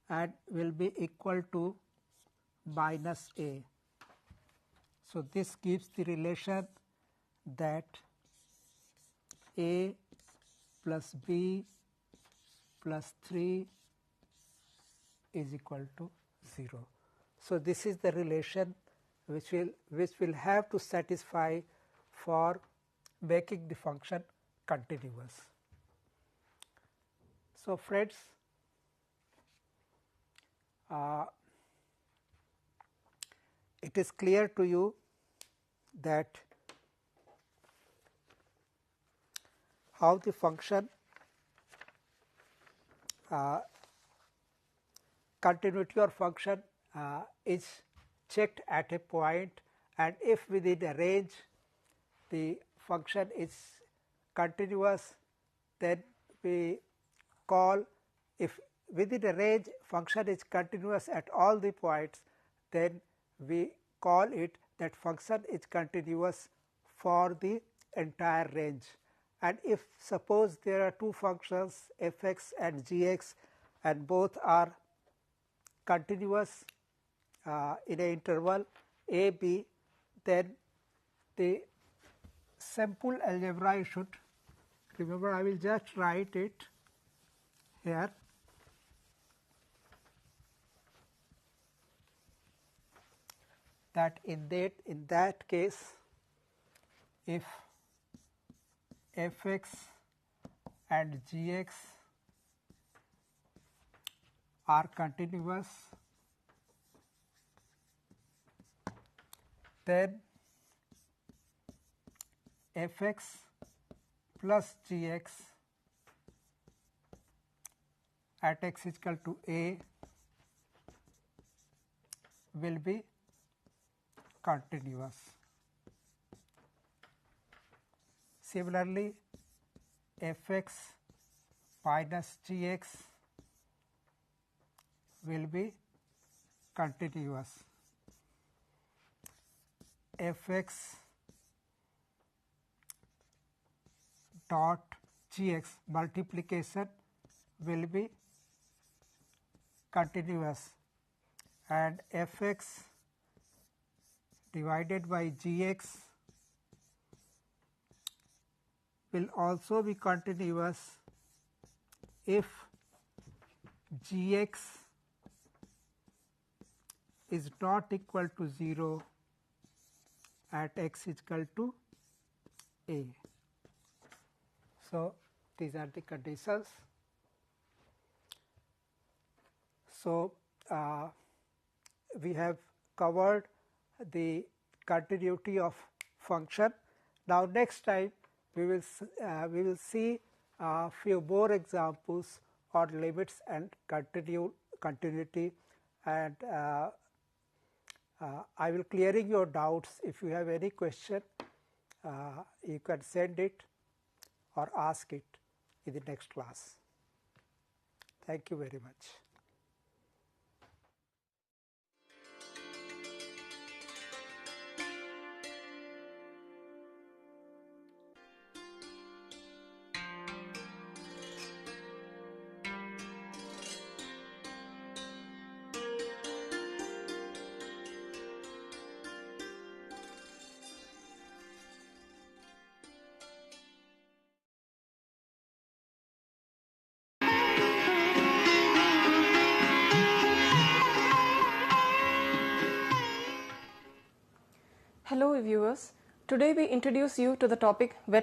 and will be equal to minus A. So, this gives the relation that A plus B plus 3 is equal to 0. So, this is the relation which will have to satisfy for making the function continuous. So, friends, it is clear to you that how the function continuity or function is checked at a point, and if within a range the function is continuous, then we call, if within a range function is continuous at all the points, then we call it that function is continuous for the entire range. And if suppose there are two functions f x and g x and both are continuous in an interval a b, then the simple algebra you should remember. I will just write it here. That in that case, if f x and g x are continuous, then f x plus g x at x is equal to a will be continuous. Similarly, f x minus g x will be continuous. F x dot g x multiplication will be continuous, and f x divided by g x will also be continuous if g x is not equal to 0 at x is equal to a. So, these are the conditions. So, we have covered the continuity of function. Now, next time we will see a few more examples on limits and continuity, and I will clearing your doubts. If you have any question, you can send it or ask it in the next class. Thank you very much. Hello viewers, today we introduce you to the topic wet